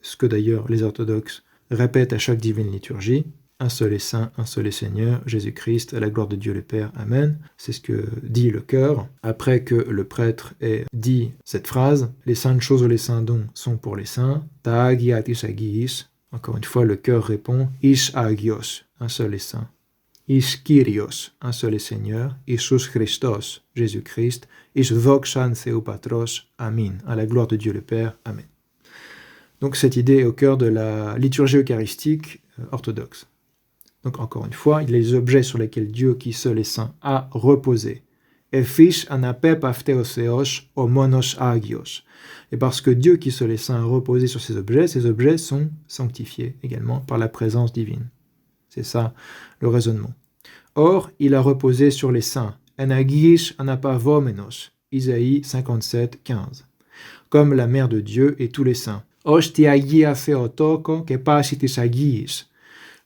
Ce que d'ailleurs les orthodoxes répètent à chaque divine liturgie, un seul est saint, un seul est Seigneur, Jésus-Christ, à la gloire de Dieu le Père, Amen. C'est ce que dit le chœur. Après que le prêtre ait dit cette phrase, les saintes choses ou les saints dons sont pour les saints, ta agiatis agiis. Encore une fois, le chœur répond, Is agios, un seul est saint. Is Kyrios, un seul est Seigneur. Isus Christos, Jésus-Christ. Is doxan Theu Patros, Amen. À la gloire de Dieu le Père, Amen. Donc cette idée est au cœur de la liturgie eucharistique orthodoxe. Donc encore une fois, il y a les objets sur lesquels Dieu, qui seul est saint, a reposé. Ephish anapep aphteoseos homonos agios. Et parce que Dieu, qui seul est saint, a reposé sur ces objets sont sanctifiés également par la présence divine. C'est ça le raisonnement. Or, il a reposé sur les saints. Enagish anapavomenos. Isaïe 57, 15. Comme la mère de Dieu et tous les saints. Osti agia theotoko ke pasitis agiis.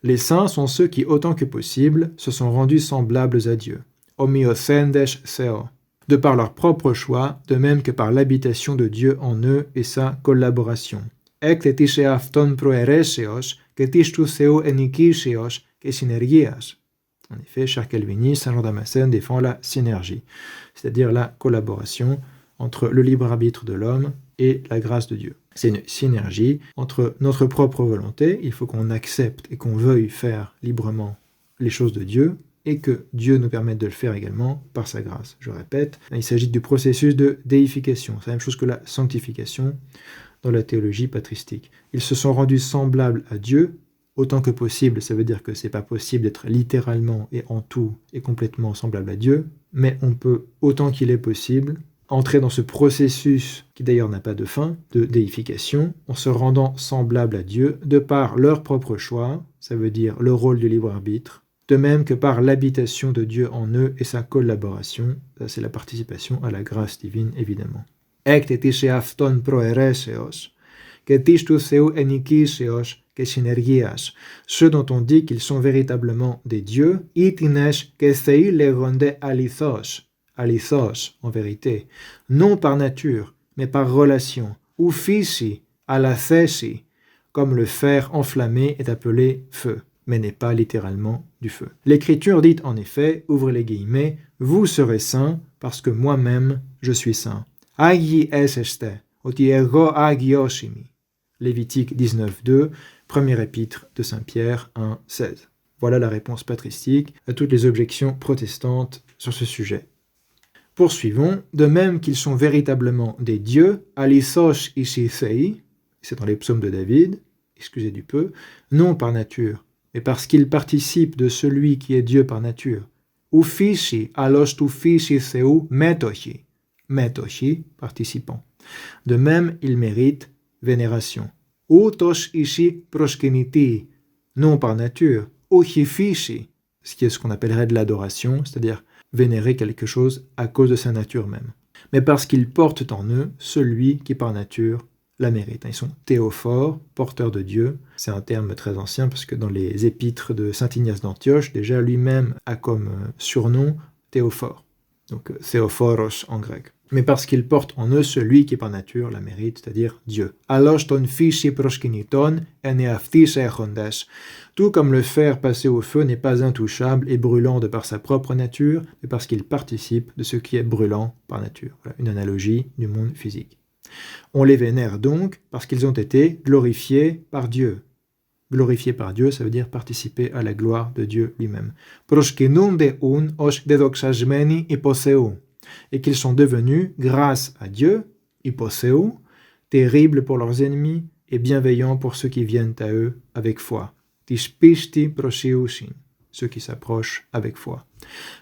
Les saints sont ceux qui, autant que possible, se sont rendus semblables à Dieu. Homiothendes theo. De par leur propre choix, de même que par l'habitation de Dieu en eux et sa collaboration. Ek tetis eafton proereseos, que tistus theo enikisios, que synergias. En effet, cher calviniste, saint Jean Damascène défend la synergie, c'est-à-dire la collaboration entre le libre arbitre de l'homme et la grâce de Dieu. C'est une synergie entre notre propre volonté, il faut qu'on accepte et qu'on veuille faire librement les choses de Dieu, et que Dieu nous permette de le faire également par sa grâce. Je répète, il s'agit du processus de déification, c'est la même chose que la sanctification dans la théologie patristique. Ils se sont rendus semblables à Dieu, autant que possible, ça veut dire que c'est pas possible d'être littéralement et en tout et complètement semblable à Dieu, mais on peut, autant qu'il est possible, entrer dans ce processus, qui d'ailleurs n'a pas de fin, de déification, en se rendant semblable à Dieu, de par leur propre choix, ça veut dire le rôle du libre arbitre, de même que par l'habitation de Dieu en eux et sa collaboration, ça c'est la participation à la grâce divine évidemment. Ek tetis eafton proereseos, que tistus theo enikisios, que synergias, ceux dont on dit qu'ils sont véritablement des dieux, itines que thei legonde alithos, en vérité, non par nature, mais par relation, ou physi, alathesi, comme le fer enflammé est appelé feu, mais n'est pas littéralement du feu. L'Écriture dit en effet, ouvrez les guillemets, vous serez saints parce que moi-même je suis saint. Agi eseste, oti ego agiosimi. Lévitique 19.2, premier épître de Saint Pierre 1.16. Voilà la réponse patristique à toutes les objections protestantes sur ce sujet. Poursuivons. De même qu'ils sont véritablement des dieux, alisos isithei, c'est dans les psaumes de David, excusez du peu, non par nature, mais parce qu'ils participent de celui qui est Dieu par nature. Ufisi alos tu fisi theu metochi, metochi, participant. De même, ils méritent vénération. Outos ici proskeniti, non par nature, ochifici, ce qui est ce qu'on appellerait de l'adoration, c'est-à-dire vénérer quelque chose à cause de sa nature même. Mais parce qu'ils portent en eux celui qui par nature la mérite. Ils sont théophores, porteurs de Dieu. C'est un terme très ancien parce que dans les épîtres de saint Ignace d'Antioche, déjà lui-même a comme surnom théophore. Donc théophoros en grec. Mais parce qu'ils portent en eux celui qui par nature la mérite, c'est-à-dire Dieu. Allos ton physi proskiniton eneaftis echondes. Tout comme le fer passé au feu n'est pas intouchable et brûlant de par sa propre nature, mais parce qu'il participe de ce qui est brûlant par nature. Voilà une analogie du monde physique. On les vénère donc parce qu'ils ont été glorifiés par Dieu. Glorifiés par Dieu, ça veut dire participer à la gloire de Dieu lui-même. Proskinundeun os dedoxasmeni hyposeu. Et qu'ils sont devenus, grâce à Dieu, hyposeu, terribles pour leurs ennemis et bienveillants pour ceux qui viennent à eux avec foi. Tispisti prosiusin, ceux qui s'approchent avec foi.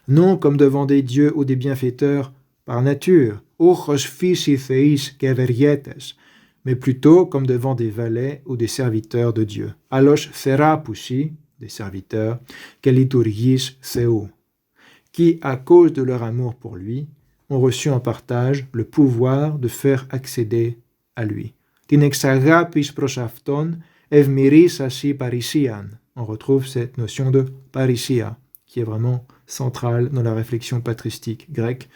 Non comme devant des dieux ou des bienfaiteurs par nature, mais plutôt comme devant des valets ou des serviteurs de Dieu. Alos therapusi, des serviteurs, keliturgis seu, qui, à cause de leur amour pour lui, ont reçu en partage le pouvoir de faire accéder à lui. Tinexagapis prosafton evmiris asi parisian. On retrouve cette notion de parisia, qui est vraiment centrale dans la réflexion patristique grecque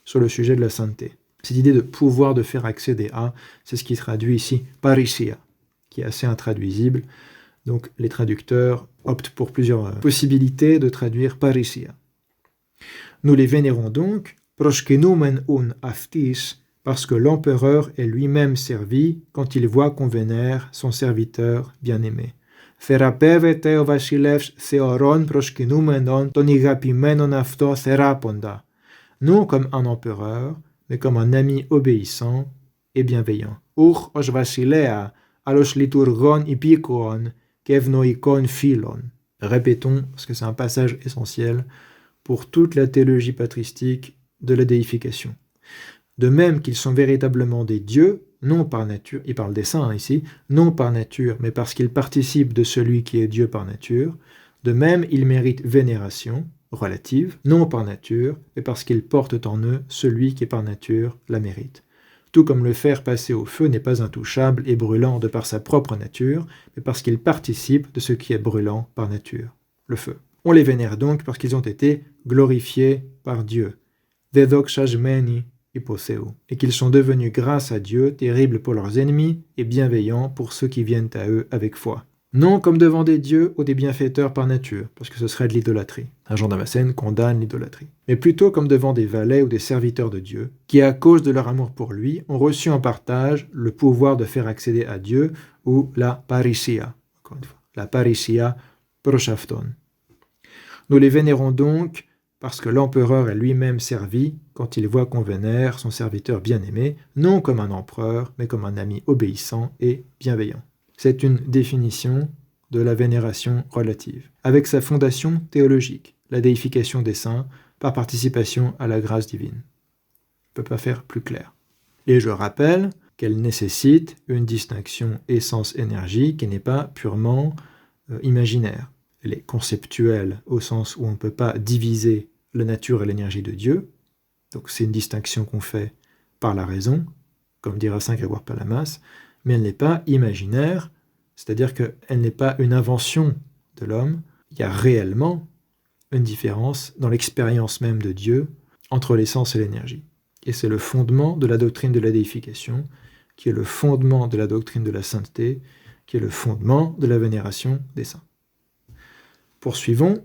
sur le sujet de la sainteté. Cette idée de pouvoir de faire accéder à, c'est ce qui traduit ici parisia, qui est assez intraduisible. Donc les traducteurs optent pour plusieurs possibilités de traduire parisia. Nous les vénérons donc, proskenumen un aftis, parce que l'empereur est lui-même servi quand il voit qu'on vénère son serviteur bien-aimé. Therapeve theo vasilevs theoron proskenumenon ton igapimenon afto theraponda. Non comme un empereur, mais comme un ami obéissant et bienveillant. Ur os vasilea, alos liturgon ipikoon, kevnoikon philon. Répétons, parce que c'est un passage essentiel pour toute la théologie patristique de la déification. De même qu'ils sont véritablement des dieux, non par nature, il parle des saints ici, non par nature, mais parce qu'ils participent de celui qui est Dieu par nature, de même ils méritent vénération, relative, non par nature, mais parce qu'ils portent en eux celui qui par nature la mérite. Tout comme le fer passé au feu n'est pas intouchable et brûlant de par sa propre nature, mais parce qu'il participe de ce qui est brûlant par nature, le feu. On les vénère donc parce qu'ils ont été glorifiés par Dieu, dedoxasmeni hyposeu, et qu'ils sont devenus grâce à Dieu terribles pour leurs ennemis et bienveillants pour ceux qui viennent à eux avec foi. Non comme devant des dieux ou des bienfaiteurs par nature, parce que ce serait de l'idolâtrie. Saint Jean Damascène condamne l'idolâtrie. Mais plutôt comme devant des valets ou des serviteurs de Dieu, qui à cause de leur amour pour lui, ont reçu en partage le pouvoir de faire accéder à Dieu, ou la parisia, encore une fois, la parisia prosafton. Nous les vénérons donc parce que l'empereur est lui-même servi quand il voit qu'on vénère son serviteur bien-aimé, non comme un empereur, mais comme un ami obéissant et bienveillant. C'est une définition de la vénération relative, avec sa fondation théologique, la déification des saints par participation à la grâce divine. On ne peut pas faire plus clair. Et je rappelle qu'elle nécessite une distinction essence-énergie qui n'est pas purement imaginaire. Elle est conceptuelle au sens où on ne peut pas diviser la nature et l'énergie de Dieu. Donc c'est une distinction qu'on fait par la raison, comme dira saint Grégoire Palamas, mais elle n'est pas imaginaire, c'est-à-dire qu'elle n'est pas une invention de l'homme. Il y a réellement une différence dans l'expérience même de Dieu entre l'essence et l'énergie. Et c'est le fondement de la doctrine de la déification, qui est le fondement de la doctrine de la sainteté, qui est le fondement de la vénération des saints. Poursuivons.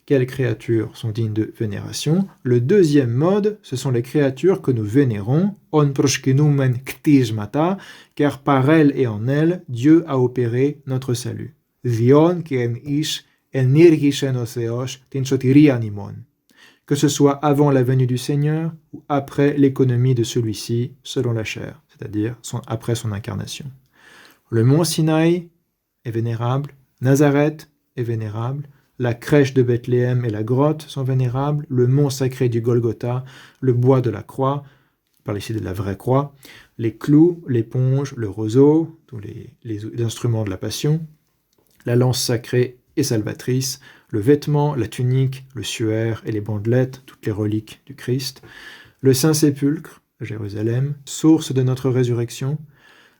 Quelles créatures sont dignes de vénération? Le deuxième mode, ce sont les créatures que nous vénérons, on proskenumen ktismata, car par elles et en elles, Dieu a opéré notre salut. Dion ken ish que ce soit avant la venue du Seigneur ou après l'économie de celui-ci selon la chair, c'est-à-dire après son incarnation. Le mont Sinaï est vénérable, Nazareth est vénérable, la crèche de Bethléem et la grotte sont vénérables, le mont sacré du Golgotha, le bois de la croix, on parle ici de la vraie croix, les clous, l'éponge, le roseau, tous les instruments de la passion, la lance sacrée et salvatrice, le vêtement, la tunique, le suaire et les bandelettes, toutes les reliques du Christ, le Saint-Sépulcre, Jérusalem, source de notre résurrection,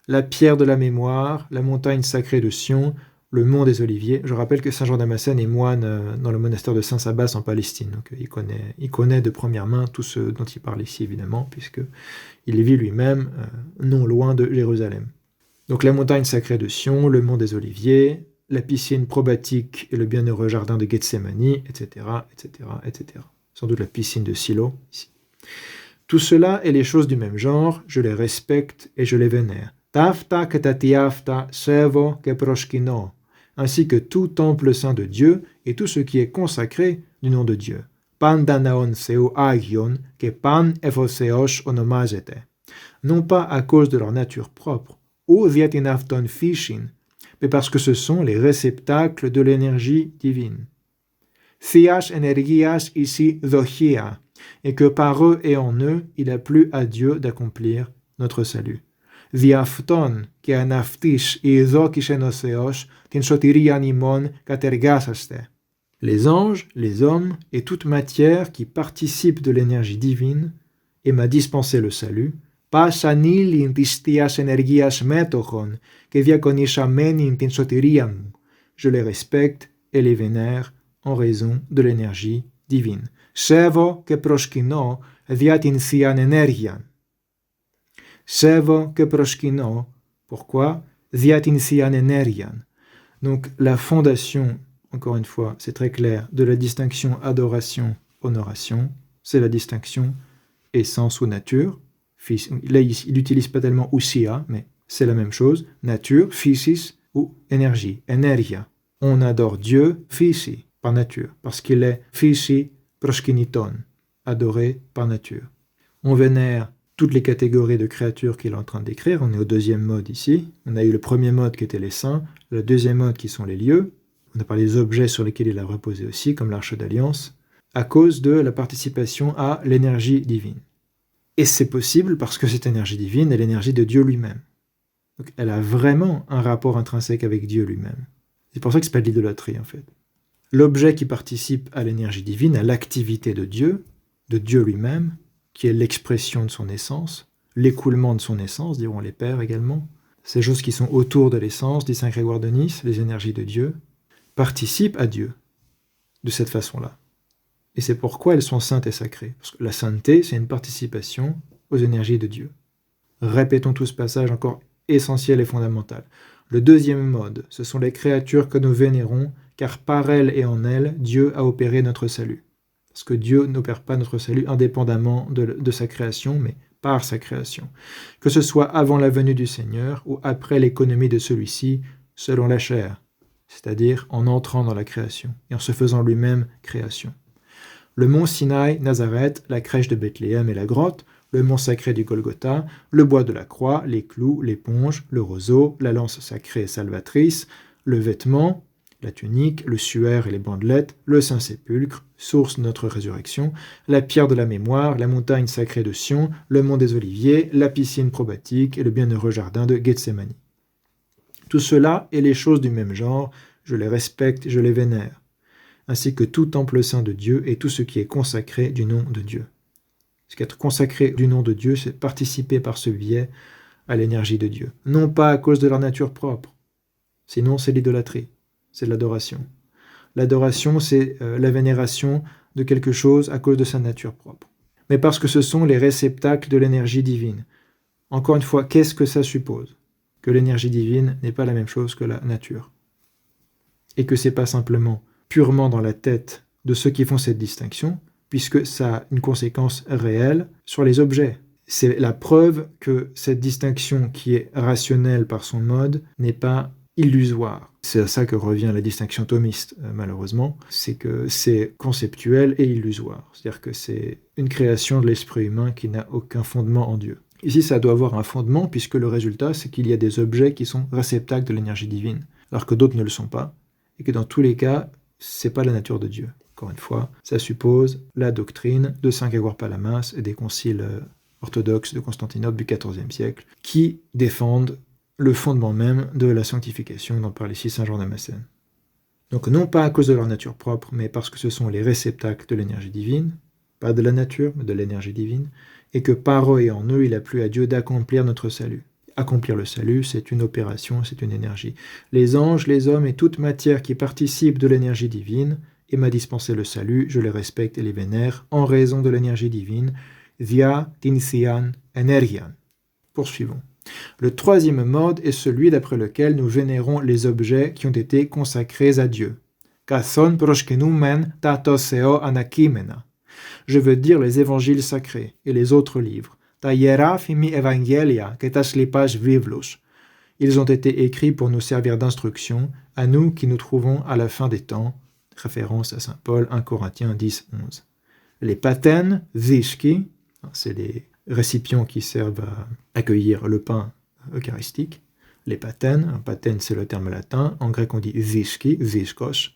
la pierre de la mémoire, la montagne sacrée de Sion, le mont des Oliviers. Je rappelle que Saint Jean Damascène est moine dans le monastère de Saint-Sabas en Palestine, donc il connaît de première main tout ce dont il parle ici, évidemment, puisqu'il vit lui-même non loin de Jérusalem. Donc la montagne sacrée de Sion, le mont des Oliviers, la piscine probatique et le bienheureux jardin de Gethsémani, etc., etc., etc. Sans doute la piscine de Silo, ici. Tout cela est les choses du même genre, je les respecte et je les vénère. Tafta ketatiafta sevo keproshkino, ainsi que tout temple saint de Dieu et tout ce qui est consacré du nom de Dieu. Pandanaon seu agion ke pan ephoseosh onomagete. Non pas à cause de leur nature propre, ou diatinafton fishin, mais parce que ce sont les réceptacles de l'énergie divine. Thias energias ici dochia, et que par eux et en eux, il a plu à Dieu d'accomplir notre salut. Διαυτόν και αναυτής η δόκησεν ο Θεός την σωτηρίαν ημών κατεργάσαστε. Les anges, les hommes et toute matière qui participent de l'énergie divine et m'a dispensé le salut, πάσαν ύλην της θείας ενεργίας μέτοχον και διακονήσαμένην την σωτηρία μου. Je les respecte et les vénère en raison de l'énergie divine. Σέβω και προσκυνώ δια την θείαν ενέργειαν. Sevo que proskino. Pourquoi? Diatin thian enerian. Donc la fondation, encore une fois, c'est très clair, de la distinction adoration-honoration, c'est la distinction essence ou nature. Là, il n'utilise pas tellement ousia, mais c'est la même chose. Nature, physis ou énergie, energia. On adore Dieu, physi, par nature, parce qu'il est physi proskiniton, adoré par nature. On vénère toutes les catégories de créatures qu'il est en train de décrire. On est au deuxième mode ici. On a eu le premier mode qui était les saints, le deuxième mode qui sont les lieux. On a parlé des objets sur lesquels il a reposé aussi, comme l'Arche d'Alliance, à cause de la participation à l'énergie divine. Et c'est possible parce que cette énergie divine est l'énergie de Dieu lui-même. Donc elle a vraiment un rapport intrinsèque avec Dieu lui-même. C'est pour ça que c'est pas de l'idolâtrie en fait. L'objet qui participe à l'énergie divine, à l'activité de Dieu lui-même, qui est l'expression de son essence, l'écoulement de son essence, diront les pères également. Ces choses qui sont autour de l'essence, dit Saint Grégoire de Nice, les énergies de Dieu, participent à Dieu de cette façon-là. Et c'est pourquoi elles sont saintes et sacrées. Parce que la sainteté, c'est une participation aux énergies de Dieu. Répétons tout ce passage encore essentiel et fondamental. Le deuxième mode, ce sont les créatures que nous vénérons, car par elles et en elles, Dieu a opéré notre salut. Parce que Dieu n'opère pas notre salut indépendamment de sa création, mais par sa création. Que ce soit avant la venue du Seigneur ou après l'économie de celui-ci, selon la chair, c'est-à-dire en entrant dans la création et en se faisant lui-même création. Le mont Sinaï, Nazareth, la crèche de Bethléem et la grotte, le mont sacré du Golgotha, le bois de la croix, les clous, l'éponge, le roseau, la lance sacrée et salvatrice, le vêtement, la tunique, le suaire et les bandelettes, le Saint-Sépulcre, source de notre résurrection, la pierre de la mémoire, la montagne sacrée de Sion, le mont des Oliviers, la piscine probatique et le bienheureux jardin de Gethsémani. Tout cela est les choses du même genre, je les respecte et je les vénère, ainsi que tout temple saint de Dieu et tout ce qui est consacré du nom de Dieu. Ce qu'être consacré du nom de Dieu, c'est participer par ce biais à l'énergie de Dieu, non pas à cause de leur nature propre, sinon c'est l'idolâtrie. C'est l'adoration. L'adoration, c'est la vénération de quelque chose à cause de sa nature propre. Mais parce que ce sont les réceptacles de l'énergie divine. Encore une fois, qu'est-ce que ça suppose? Que l'énergie divine n'est pas la même chose que la nature. Et que c'est pas simplement purement dans la tête de ceux qui font cette distinction, puisque ça a une conséquence réelle sur les objets. C'est la preuve que cette distinction qui est rationnelle par son mode n'est pas illusoire. C'est à ça que revient la distinction thomiste, malheureusement, c'est que c'est conceptuel et illusoire. C'est-à-dire que c'est une création de l'esprit humain qui n'a aucun fondement en Dieu. Ici, ça doit avoir un fondement, puisque le résultat, c'est qu'il y a des objets qui sont réceptacles de l'énergie divine, alors que d'autres ne le sont pas, et que dans tous les cas, c'est pas la nature de Dieu. Encore une fois, ça suppose la doctrine de saint Grégoire Palamas et des conciles orthodoxes de Constantinople du XIVe siècle, qui défendent le fondement même de la sanctification dont parle ici saint Jean Damascène. Donc non pas à cause de leur nature propre, mais parce que ce sont les réceptacles de l'énergie divine, pas de la nature, mais de l'énergie divine, et que par eux et en eux, il a plu à Dieu d'accomplir notre salut. Accomplir le salut, c'est une opération, c'est une énergie. Les anges, les hommes et toute matière qui participe de l'énergie divine et m'a dispensé le salut, je les respecte et les vénère en raison de l'énergie divine, via tinsian energian. Poursuivons. Le troisième mode est celui d'après lequel nous vénérons les objets qui ont été consacrés à Dieu. Kathon proshkenumen tatoseo anakimena. Je veux dire les évangiles sacrés et les autres livres. Ta hierafimi evangelia ketaslipas vivlus. Ils ont été écrits pour nous servir d'instruction, à nous qui nous trouvons à la fin des temps. Référence à saint Paul, 1 Corinthiens 10, 11. Les patènes, zishki, c'est les récipients qui servent à accueillir le pain eucharistique. Les patènes, un patène c'est le terme latin, en grec on dit zishki, zishkos.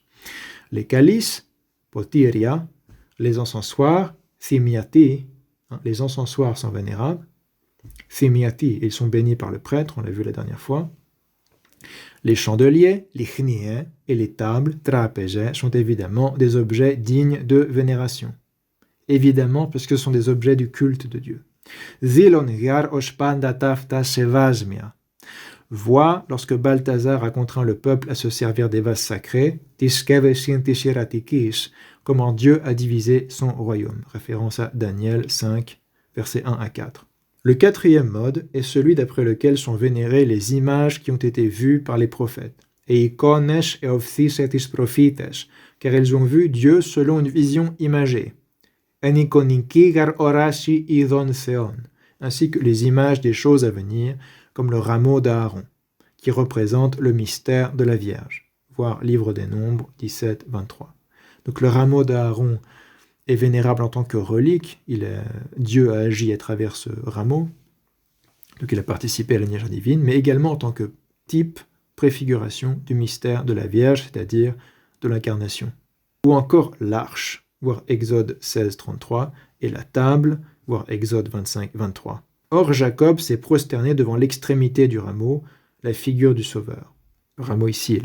Les calices, potiria. Les encensoirs, thimiati, les encensoirs sont vénérables. Thimiati, ils sont bénis par le prêtre, on l'a vu la dernière fois. Les chandeliers, lichnier, et les tables, trapèzes, sont évidemment des objets dignes de vénération. Évidemment, parce que ce sont des objets du culte de Dieu. Zilon gar oshpanda tafta sevasmia. Vois, lorsque Balthazar a contraint le peuple à se servir des vases sacrés, comment Dieu a divisé son royaume. Référence à Daniel 5, versets 1 à 4. Le quatrième mode est celui d'après lequel sont vénérées les images qui ont été vues par les prophètes. Et ikones et ophthisetis prophites, car ils ont vu Dieu selon une vision imagée. Enikoniki gar orashi idon theon, ainsi que les images des choses à venir, comme le rameau d'Aaron, qui représente le mystère de la Vierge. Voir Livre des Nombres 17, 23. Donc le rameau d'Aaron est vénérable en tant que relique, Dieu a agi à travers ce rameau, donc il a participé à la l'énergie divine, mais également en tant que type, préfiguration du mystère de la Vierge, c'est-à-dire de l'incarnation. Ou encore l'arche, voir Exode 16, 33, et la table, voir Exode 25, 23. Or Jacob s'est prosterné devant l'extrémité du rameau, la figure du Sauveur. Le rameau ici,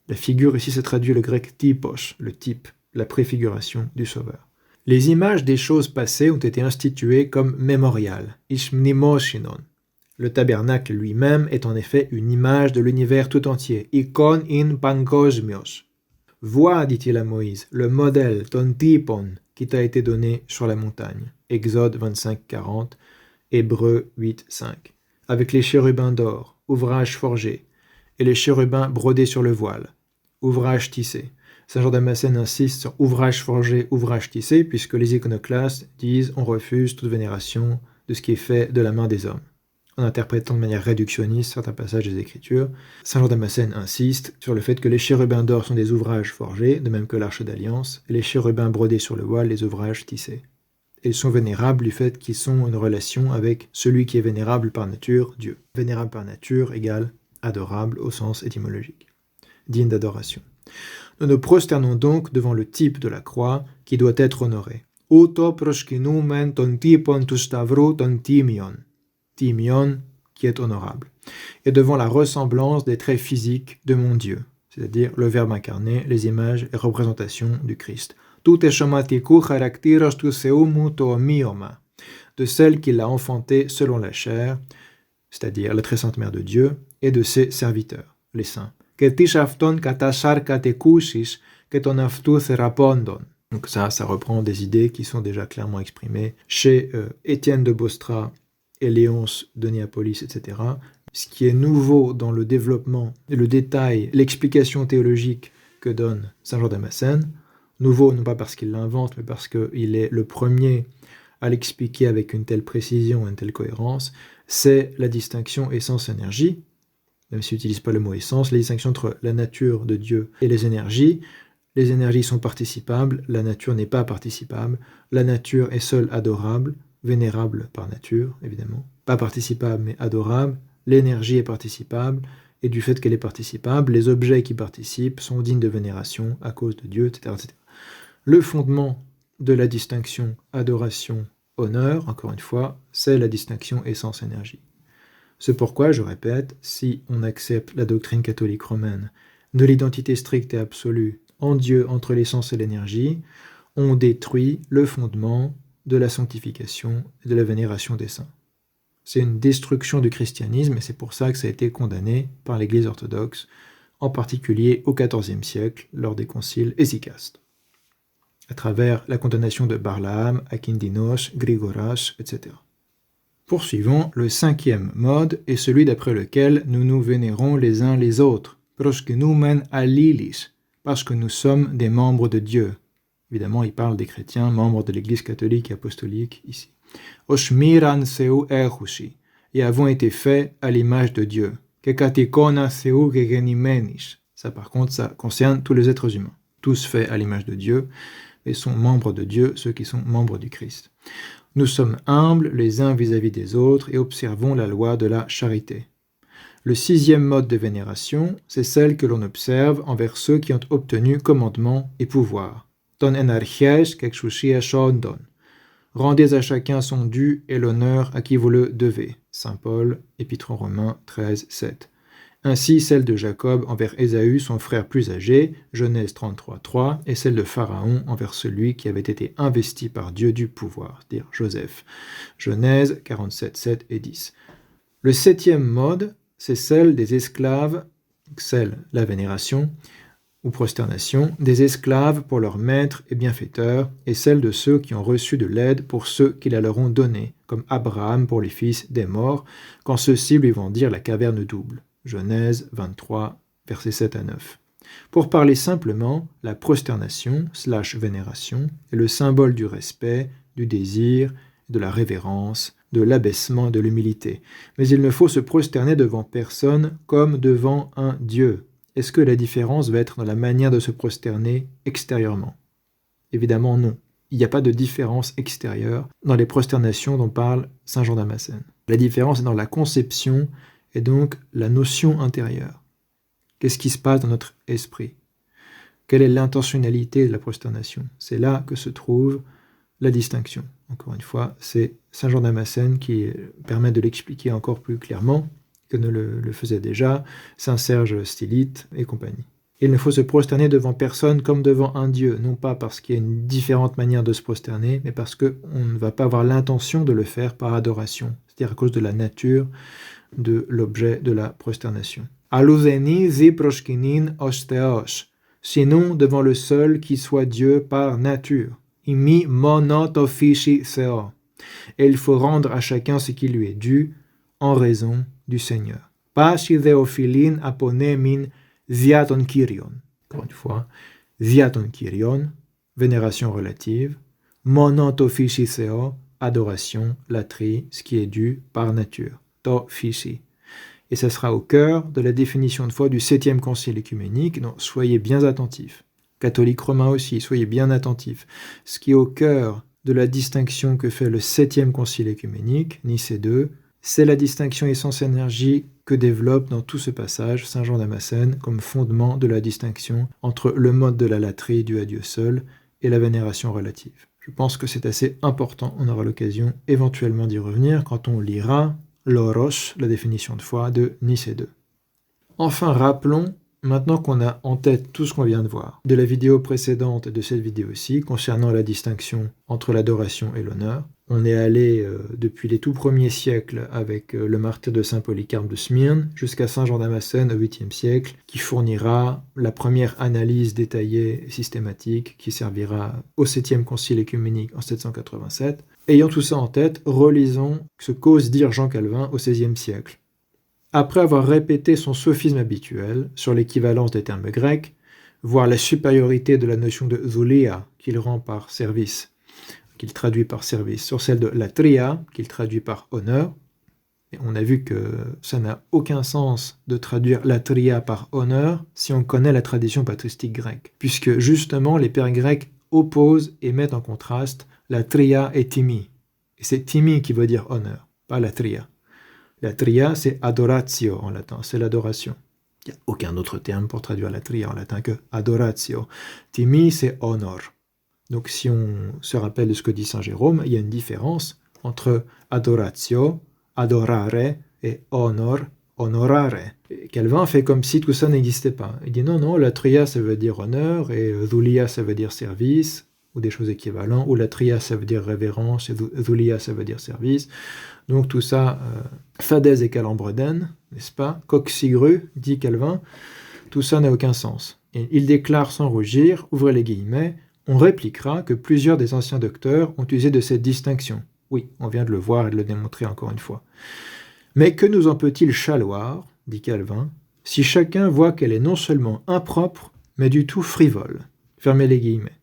la figure ici se traduit le grec typos, le type, la préfiguration du Sauveur. Les images des choses passées ont été instituées comme mémorial, ishmnimoshinon. Le tabernacle lui-même est en effet une image de l'univers tout entier, ikon in pankosmios. Vois, dit-il à Moïse, le modèle, ton typon, qui t'a été donné sur la montagne. Exode 25, 40, Hébreux 8, 5. Avec les chérubins d'or, ouvrage forgé, et les chérubins brodés sur le voile, ouvrage tissé. Saint Jean Damascène insiste sur ouvrage forgé, ouvrage tissé, puisque les iconoclastes disent on refuse toute vénération de ce qui est fait de la main des hommes. En interprétant de manière réductionniste certains passages des Écritures, Saint Jean Damascène insiste sur le fait que les chérubins d'or sont des ouvrages forgés, de même que l'arche d'alliance, et les chérubins brodés sur le voile, les ouvrages tissés. Et ils sont vénérables du fait qu'ils sont une relation avec celui qui est vénérable par nature, Dieu. Vénérable par nature égale adorable au sens étymologique, digne d'adoration. Nous nous prosternons donc devant le type de la croix qui doit être honoré. Uto proskinumen ton typon tu stavro ton timion. Timion qui est honorable. Et devant la ressemblance des traits physiques de mon Dieu, c'est-à-dire le Verbe incarné, les images et représentations du Christ. Tout est chamatiku characteros tu seumu to mioma. De celle qui l'a enfanté selon la chair, c'est-à-dire la très sainte mère de Dieu, et de ses serviteurs, les saints. Donc ça reprend des idées qui sont déjà clairement exprimées chez Étienne de Bostra et Léonce de Néapolis, etc. Ce qui est nouveau dans le développement, le détail, l'explication théologique que donne Saint Jean Damascène, nouveau non pas parce qu'il l'invente, mais parce qu'il est le premier à l'expliquer avec une telle précision, une telle cohérence, c'est la distinction essence-énergie, même s'il n'utilise pas le mot essence, la distinction entre la nature de Dieu et les énergies. Les énergies sont participables, la nature n'est pas participable. La nature est seule adorable, vénérable par nature, évidemment. Pas participable, mais adorable. L'énergie est participable, et du fait qu'elle est participable, les objets qui participent sont dignes de vénération à cause de Dieu, etc., etc. Le fondement de la distinction adoration-honneur, encore une fois, c'est la distinction essence-énergie. C'est pourquoi, je répète, si on accepte la doctrine catholique romaine de l'identité stricte et absolue en Dieu entre l'essence et l'énergie, on détruit le fondement de la sanctification et de la vénération des saints. C'est une destruction du christianisme et c'est pour ça que ça a été condamné par l'Église orthodoxe, en particulier au XIVe siècle, lors des conciles hésicastes, à travers la condamnation de Barlaam, Akindinos, Grigoras, etc. Poursuivons, le 5e mode est celui d'après lequel nous nous vénérons les uns les autres, proskenomen alilis, parce que nous sommes des membres de Dieu. Évidemment, il parle des chrétiens, membres de l'Église catholique et apostolique ici. Oshmiran seu erhushi, et avons été faits à l'image de Dieu. Kekatikona seu gegenimenis. Ça, par contre, ça concerne tous les êtres humains. Tous faits à l'image de Dieu, et sont membres de Dieu, ceux qui sont membres du Christ. Nous sommes humbles les uns vis-à-vis des autres et observons la loi de la charité. Le 6e mode de vénération, c'est celle que l'on observe envers ceux qui ont obtenu commandement et pouvoir. Ton enarchies kekshushiya shondon. Rendez à chacun son dû et l'honneur à qui vous le devez. Saint Paul, Épître aux Romains 13, 7. Ainsi celle de Jacob envers Ésaü, son frère plus âgé, Genèse 33, 3, et celle de Pharaon envers celui qui avait été investi par Dieu du pouvoir, c'est-à-dire Joseph. Genèse 47, 7 et 10. Le 7e mode, c'est celle des esclaves, la vénération, ou prosternation, des esclaves pour leurs maîtres et bienfaiteurs, et celle de ceux qui ont reçu de l'aide pour ceux qui la leur ont donnée, comme Abraham pour les fils des morts, quand ceux-ci lui vont dire la caverne double. Genèse 23, versets 7 à 9. Pour parler simplement, la prosternation / vénération est le symbole du respect, du désir, de la révérence, de l'abaissement et de l'humilité. Mais il ne faut se prosterner devant personne comme devant un Dieu. Est-ce que la différence va être dans la manière de se prosterner extérieurement? Évidemment non. Il n'y a pas de différence extérieure dans les prosternations dont parle saint Jean Damascène. La différence est dans la conception et donc la notion intérieure. Qu'est-ce qui se passe dans notre esprit? Quelle est l'intentionnalité de la prosternation? C'est là que se trouve la distinction. Encore une fois, c'est saint Jean Damascène qui permet de l'expliquer encore plus clairement que ne le faisait déjà saint Serge Stylite et compagnie. Il ne faut se prosterner devant personne comme devant un Dieu, non pas parce qu'il y a une différente manière de se prosterner, mais parce qu'on ne va pas avoir l'intention de le faire par adoration, c'est-à-dire à cause de la nature de l'objet de la prosternation. Aluzeni zi proshkinin osteos, sinon devant le seul qui soit Dieu par nature. Imi monotofishi seo. Et il faut rendre à chacun ce qui lui est dû en raison du Seigneur. Pashi theophilin apone min ziaton kyrion. Encore une fois, ziaton kyrion, vénération relative, monotofishi seo, adoration, latrie, ce qui est dû par nature. To fishi. Et ça sera au cœur de la définition de foi du 7e concile œcuménique, donc soyez bien attentifs. Catholiques romains aussi, soyez bien attentifs. Ce qui est au cœur de la distinction que fait le 7e concile œcuménique, Nicée II, c'est la distinction essence-énergie que développe dans tout ce passage saint Jean Damascène comme fondement de la distinction entre le mode de la latrie due à Dieu seul et la vénération relative. Je pense que c'est assez important, on aura l'occasion éventuellement d'y revenir quand on lira l'Oros, la définition de foi de Nicée II. Enfin, rappelons, maintenant qu'on a en tête tout ce qu'on vient de voir, de la vidéo précédente et de cette vidéo-ci, concernant la distinction entre l'adoration et l'honneur, on est allé depuis les tout premiers siècles avec le martyre de saint Polycarpe de Smyrne jusqu'à saint Jean Damascène au 8e siècle, qui fournira la première analyse détaillée et systématique qui servira au 7e concile œcuménique en 787. Ayant tout ça en tête, relisons ce qu'ose dire Jean Calvin au XVIe siècle. Après avoir répété son sophisme habituel sur l'équivalence des termes grecs, voire la supériorité de la notion de zoulia qu'il rend par service, qu'il traduit par service, sur celle de latria, qu'il traduit par honneur, Et on a vu que ça n'a aucun sens de traduire latria par honneur si on connaît la tradition patristique grecque, puisque justement les pères grecs opposent et mettent en contraste latria et timi. Et c'est timi qui veut dire honneur, pas latria. Latria, c'est adoratio en latin, c'est l'adoration. Il n'y a aucun autre terme pour traduire latria en latin que adoratio. Timi, c'est honor. Donc si on se rappelle de ce que dit Saint Jérôme, il y a une différence entre adoratio, adorare, et honor, honorare. Et Calvin fait comme si tout ça n'existait pas. Il dit non, latria ça veut dire honneur, et dhulia ça veut dire service, ou des choses équivalentes, ou latria ça veut dire révérence, et dhulia ça veut dire service. Donc tout ça, fadèse et calambredène, n'est-ce pas? Coxigru, dit Calvin, tout ça n'a aucun sens. Et il déclare sans rougir, ouvrez les guillemets, on répliquera que plusieurs des anciens docteurs ont usé de cette distinction. Oui, on vient de le voir et de le démontrer encore une fois. Mais que nous en peut-il chaloir, dit Calvin, si chacun voit qu'elle est non seulement impropre, mais du tout frivole. Fermez les guillemets.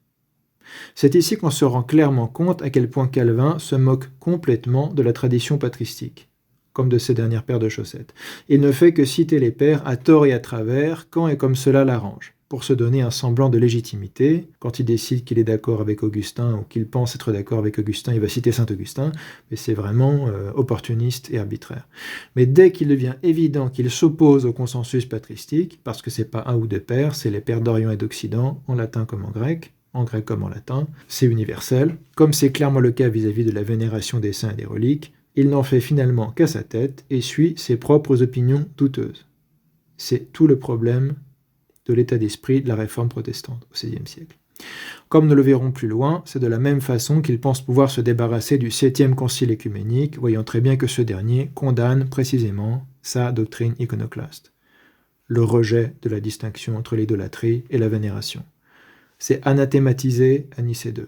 C'est ici qu'on se rend clairement compte à quel point Calvin se moque complètement de la tradition patristique, comme de ses dernières paires de chaussettes. Il ne fait que citer les pères à tort et à travers, quand et comme cela l'arrange, pour se donner un semblant de légitimité. Quand il décide qu'il est d'accord avec Augustin ou qu'il pense être d'accord avec Augustin, il va citer saint Augustin, mais c'est vraiment opportuniste et arbitraire. Mais dès qu'il devient évident qu'il s'oppose au consensus patristique, parce que c'est pas un ou deux pères, c'est les pères d'Orient et d'Occident, en latin comme en grec comme en latin, c'est universel, comme c'est clairement le cas vis-à-vis de la vénération des saints et des reliques, il n'en fait finalement qu'à sa tête et suit ses propres opinions douteuses. C'est tout le problème de l'état d'esprit de la réforme protestante au XVIe siècle. Comme nous le verrons plus loin, c'est de la même façon qu'il pense pouvoir se débarrasser du 7e concile écuménique, voyant très bien que ce dernier condamne précisément sa doctrine iconoclaste, le rejet de la distinction entre l'idolâtrie et la vénération. C'est anathématisé à Nicée II.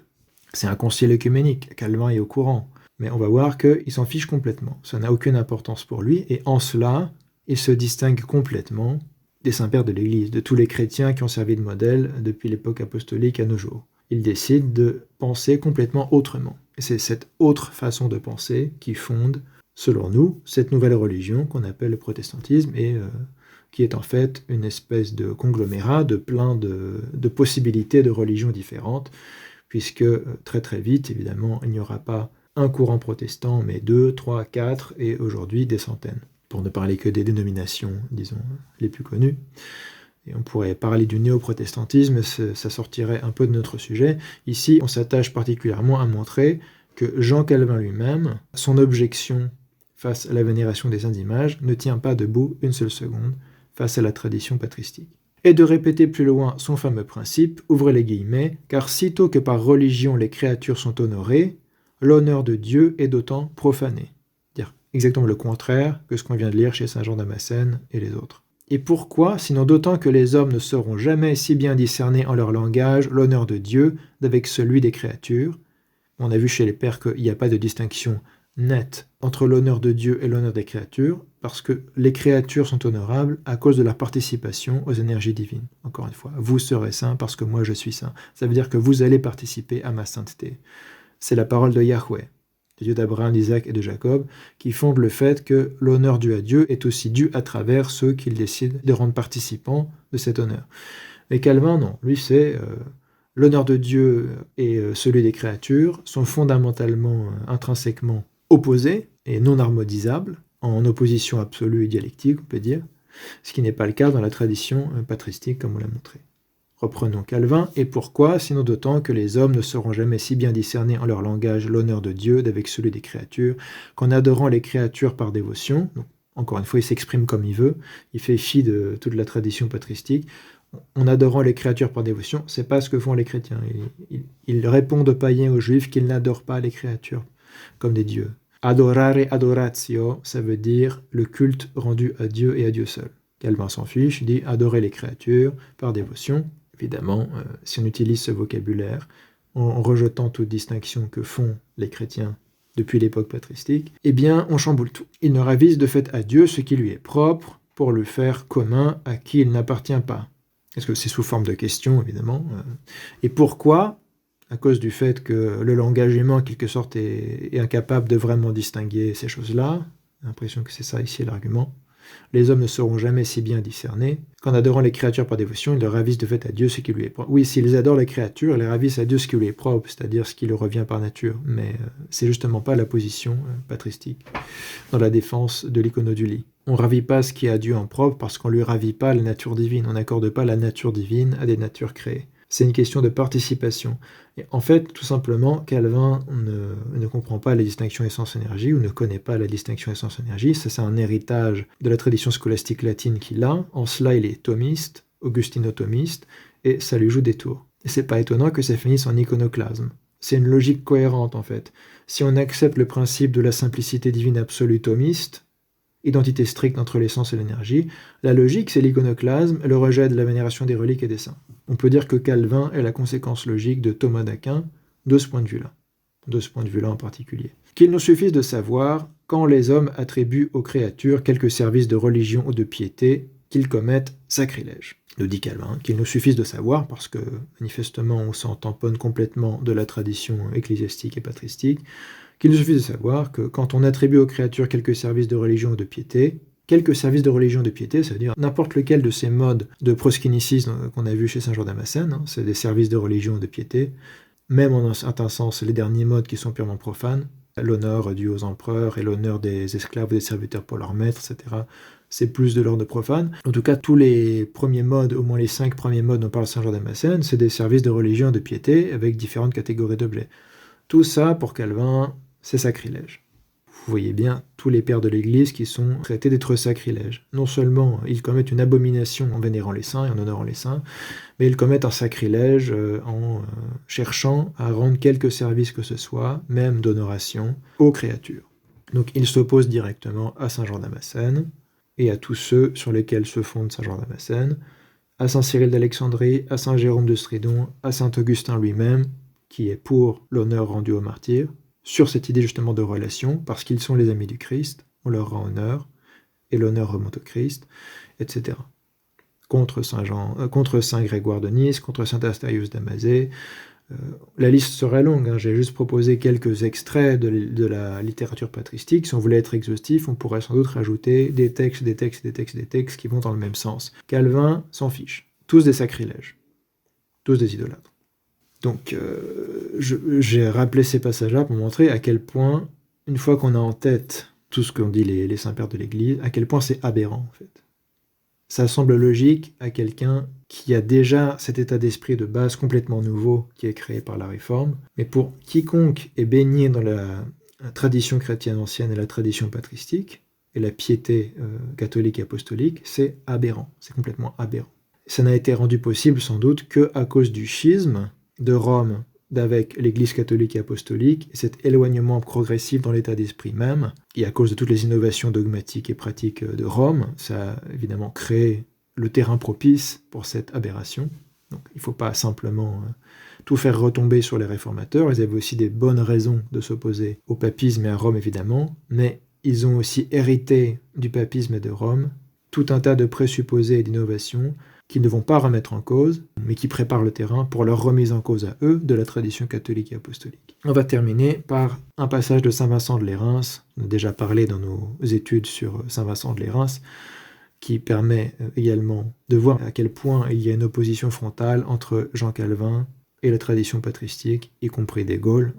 C'est un concile œcuménique, Calvin est au courant, mais on va voir qu'il s'en fiche complètement. Ça n'a aucune importance pour lui, et en cela, il se distingue complètement des saints-pères de l'Église, de tous les chrétiens qui ont servi de modèle depuis l'époque apostolique à nos jours. Il décide de penser complètement autrement. Et c'est cette autre façon de penser qui fonde, selon nous, cette nouvelle religion qu'on appelle le protestantisme et qui est en fait une espèce de conglomérat de plein de possibilités de religions différentes, puisque très très vite, évidemment, il n'y aura pas un courant protestant, mais 2, 3, 4, et aujourd'hui des centaines, pour ne parler que des dénominations, disons, les plus connues. Et on pourrait parler du néo-protestantisme, ça sortirait un peu de notre sujet. Ici, on s'attache particulièrement à montrer que Jean Calvin lui-même, son objection face à la vénération des saintes images, ne tient pas debout une seule seconde face à la tradition patristique. Et de répéter plus loin son fameux principe, ouvrez les guillemets, car sitôt que par religion les créatures sont honorées, l'honneur de Dieu est d'autant profané. Dire exactement le contraire que ce qu'on vient de lire chez saint Jean Damascène et les autres. Et pourquoi, sinon d'autant que les hommes ne sauront jamais si bien discerner en leur langage l'honneur de Dieu d'avec celui des créatures. On a vu chez les pères qu'il n'y a pas de distinction nette entre l'honneur de Dieu et l'honneur des créatures, parce que les créatures sont honorables à cause de leur participation aux énergies divines. Encore une fois, vous serez saints parce que moi je suis saint. Ça veut dire que vous allez participer à ma sainteté. C'est la parole de Yahweh, le Dieu d'Abraham, d'Isaac et de Jacob, qui fonde le fait que l'honneur dû à Dieu est aussi dû à travers ceux qu'il décide de rendre participants de cet honneur. Mais Calvin, non. Lui, c'est l'honneur de Dieu et celui des créatures sont fondamentalement, intrinsèquement opposés et non harmonisables, en opposition absolue et dialectique, on peut dire, ce qui n'est pas le cas dans la tradition patristique, comme on l'a montré. Reprenons Calvin, et pourquoi, sinon d'autant que les hommes ne sauront jamais si bien discerner en leur langage l'honneur de Dieu d'avec celui des créatures, qu'en adorant les créatures par dévotion, donc, encore une fois, il s'exprime comme il veut, il fait fi de toute la tradition patristique, en adorant les créatures par dévotion, c'est pas ce que font les chrétiens. Ils répondent aux païens, aux juifs, qu'ils n'adorent pas les créatures comme des dieux. Adorare adoratio, ça veut dire le culte rendu à Dieu et à Dieu seul. Calvin s'en fiche, il dit adorer les créatures par dévotion. Évidemment, si on utilise ce vocabulaire en rejetant toute distinction que font les chrétiens depuis l'époque patristique, eh bien, on chamboule tout. Il ne ravise de fait à Dieu ce qui lui est propre pour le faire commun à qui il n'appartient pas. Est-ce que c'est sous forme de question, évidemment. Et pourquoi ? À cause du fait que le langage humain, en quelque sorte, est incapable de vraiment distinguer ces choses-là, l'impression que c'est ça ici l'argument. Les hommes ne seront jamais si bien discernés qu'en adorant les créatures par dévotion, ils leur ravissent de fait à Dieu ce qui lui est propre. Oui, s'ils adorent les créatures, ils les ravissent à Dieu ce qui lui est propre, c'est-à-dire ce qui leur revient par nature. Mais c'est justement pas la position patristique dans la défense de l'iconodulie. On ne ravit pas ce qui est à Dieu en propre parce qu'on ne lui ravit pas la nature divine. On n'accorde pas la nature divine à des natures créées. C'est une question de participation. Et en fait, tout simplement, Calvin ne comprend pas la distinction essence-énergie ou ne connaît pas la distinction essence-énergie. Ça, c'est un héritage de la tradition scolastique latine qu'il a. En cela, il est thomiste, augustino-thomiste, et ça lui joue des tours. Et c'est pas étonnant que ça finisse en iconoclasme. C'est une logique cohérente, en fait. Si on accepte le principe de la simplicité divine absolue thomiste, identité stricte entre l'essence et l'énergie, la logique, c'est l'iconoclasme et le rejet de la vénération des reliques et des saints. On peut dire que Calvin est la conséquence logique de Thomas d'Aquin de ce point de vue-là en particulier. Qu'il nous suffise de savoir, quand les hommes attribuent aux créatures quelque service de religion ou de piété, qu'ils commettent sacrilège. Nous dit Calvin, qu'il nous suffise de savoir, parce que manifestement on s'en tamponne complètement de la tradition ecclésiastique et patristique, qu'il nous suffit de savoir que quand on attribue aux créatures quelques services de religion ou de piété, quelques services de religion ou de piété, c'est-à-dire n'importe lequel de ces modes de proskynicisme qu'on a vu chez Saint Jean Damascène, c'est des services de religion ou de piété, même en un certain sens les derniers modes qui sont purement profanes, l'honneur dû aux empereurs et l'honneur des esclaves ou des serviteurs pour leurs maîtres, etc., c'est plus de l'ordre profane. En tout cas, tous les premiers modes, au moins les 5 premiers modes dont parle Saint Jean Damascène, c'est des services de religion ou de piété avec différentes catégories d'objets. Tout ça, pour Calvin, c'est sacrilège. Vous voyez bien tous les pères de l'Église qui sont traités d'être sacrilèges. Non seulement ils commettent une abomination en vénérant les saints et en honorant les saints, mais ils commettent un sacrilège en cherchant à rendre quelque service que ce soit, même d'honoration, aux créatures. Donc ils s'opposent directement à Saint Jean Damascène et à tous ceux sur lesquels se fonde Saint Jean Damascène, à Saint Cyril d'Alexandrie, à Saint Jérôme de Stridon, à Saint Augustin lui-même, qui est pour l'honneur rendu aux martyrs, sur cette idée justement de relation, parce qu'ils sont les amis du Christ, on leur rend honneur, et l'honneur remonte au Christ, etc. Contre Saint Grégoire de Nice, contre Saint Astérius d'Amazée. La liste serait longue, hein. J'ai juste proposé quelques extraits de la littérature patristique. Si on voulait être exhaustif, on pourrait sans doute rajouter des textes qui vont dans le même sens. Calvin s'en fiche. Tous des sacrilèges. Tous des idolâtres. Donc, j'ai rappelé ces passages-là pour montrer à quel point, une fois qu'on a en tête tout ce qu'ont dit les saints-pères de l'Église, à quel point c'est aberrant, en fait. Ça semble logique à quelqu'un qui a déjà cet état d'esprit de base complètement nouveau qui est créé par la Réforme, mais pour quiconque est baigné dans la tradition chrétienne ancienne et la tradition patristique, et la piété catholique et apostolique, c'est aberrant, c'est complètement aberrant. Ça n'a été rendu possible sans doute qu'à cause du schisme de Rome d'avec l'Église catholique et apostolique, et cet éloignement progressif dans l'état d'esprit même, et à cause de toutes les innovations dogmatiques et pratiques de Rome, ça a évidemment créé le terrain propice pour cette aberration. Donc il ne faut pas simplement tout faire retomber sur les réformateurs, ils avaient aussi des bonnes raisons de s'opposer au papisme et à Rome évidemment, mais ils ont aussi hérité du papisme et de Rome tout un tas de présupposés et d'innovations qu'ils ne vont pas remettre en cause, mais qui préparent le terrain pour leur remise en cause à eux de la tradition catholique et apostolique. On va terminer par un passage de Saint Vincent de Lérins, on a déjà parlé dans nos études sur Saint Vincent de Lérins, qui permet également de voir à quel point il y a une opposition frontale entre Jean Calvin et la tradition patristique, y compris des Gaules,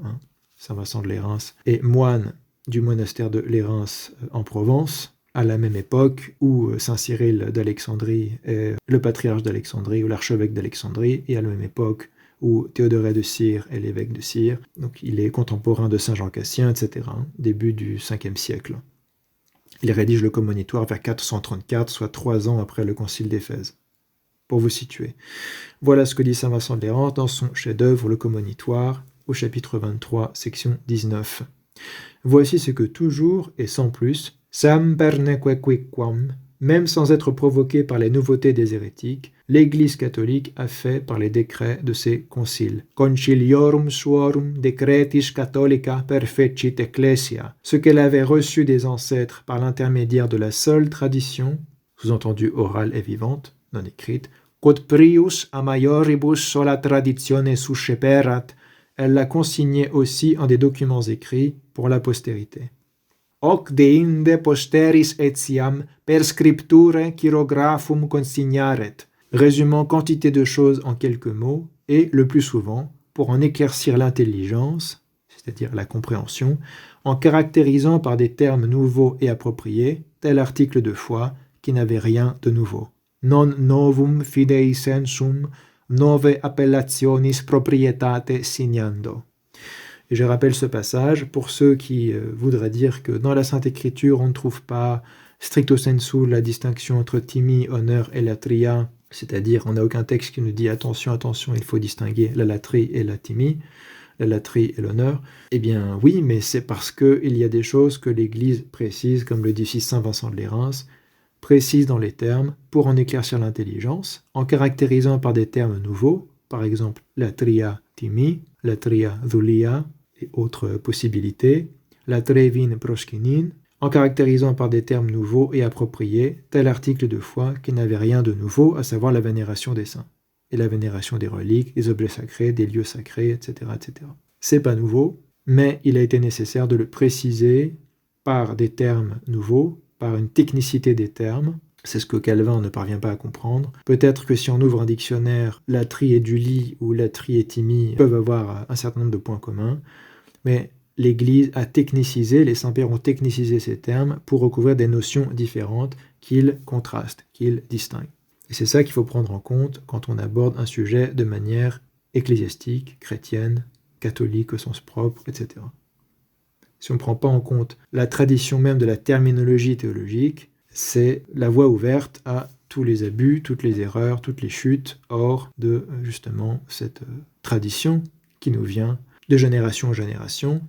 Saint Vincent de Lérins, et moine du monastère de Lérins en Provence, à la même époque où Saint Cyril d'Alexandrie est le patriarche d'Alexandrie ou l'archevêque d'Alexandrie, et à la même époque où Théodoret de Cire est l'évêque de Cire. Donc il est contemporain de Saint Jean Cassien, etc., début du 5e siècle. Il rédige le Commonitoire vers 434, soit 3 ans après le concile d'Éphèse. Pour vous situer. Voilà ce que dit Saint Vincent de Lérins dans son chef-d'œuvre, le Commonitoire, au chapitre 23, section 19. Voici ce que toujours et sans plus, Sampernequequam, même sans être provoqué par les nouveautés des hérétiques, l'Église catholique a fait par les décrets de ses conciles. Conciliorum suorum decretis catholica perfecit ecclesia, ce qu'elle avait reçu des ancêtres par l'intermédiaire de la seule tradition, sous-entendu orale et vivante, non écrite, quod prius a maioribus sola traditione susceperat, elle l'a consigné aussi en des documents écrits pour la postérité. hoc deinde posteris etiam per scripture chirographum consignaret, résumant quantité de choses en quelques mots, et le plus souvent, pour en éclaircir l'intelligence, c'est-à-dire la compréhension, en caractérisant par des termes nouveaux et appropriés, tel article de foi qui n'avait rien de nouveau. Non novum fidei sensum, nove appellationis proprietate signando. Et je rappelle ce passage pour ceux qui voudraient dire que dans la Sainte Écriture, on ne trouve pas stricto sensu la distinction entre timi, honneur et latria, c'est-à-dire on n'a aucun texte qui nous dit attention, attention, il faut distinguer la latrie et la timi, la latrie et l'honneur. Eh bien oui, mais c'est parce qu'il y a des choses que l'Église précise, comme le dit ici saint Vincent de Lérins, précise dans les termes pour en éclaircir l'intelligence, en caractérisant par des termes nouveaux, par exemple latria timi, latria dhulia et autres possibilités, latrevin proskinin, en caractérisant par des termes nouveaux et appropriés tel article de foi qui n'avait rien de nouveau, à savoir la vénération des saints, et la vénération des reliques, des objets sacrés, des lieux sacrés, etc. etc. C'est pas nouveau, mais il a été nécessaire de le préciser par des termes nouveaux, par une technicité des termes. C'est ce que Calvin ne parvient pas à comprendre. Peut-être que si on ouvre un dictionnaire, latrie et dulie ou latrie et timi peuvent avoir un certain nombre de points communs, mais l'Église a technicisé, les saints-pères ont technicisé ces termes pour recouvrir des notions différentes qu'ils contrastent, qu'ils distinguent. Et c'est ça qu'il faut prendre en compte quand on aborde un sujet de manière ecclésiastique, chrétienne, catholique au sens propre, etc. Si on ne prend pas en compte la tradition même de la terminologie théologique, c'est la voie ouverte à tous les abus, toutes les erreurs, toutes les chutes hors de justement cette tradition qui nous vient de génération en génération,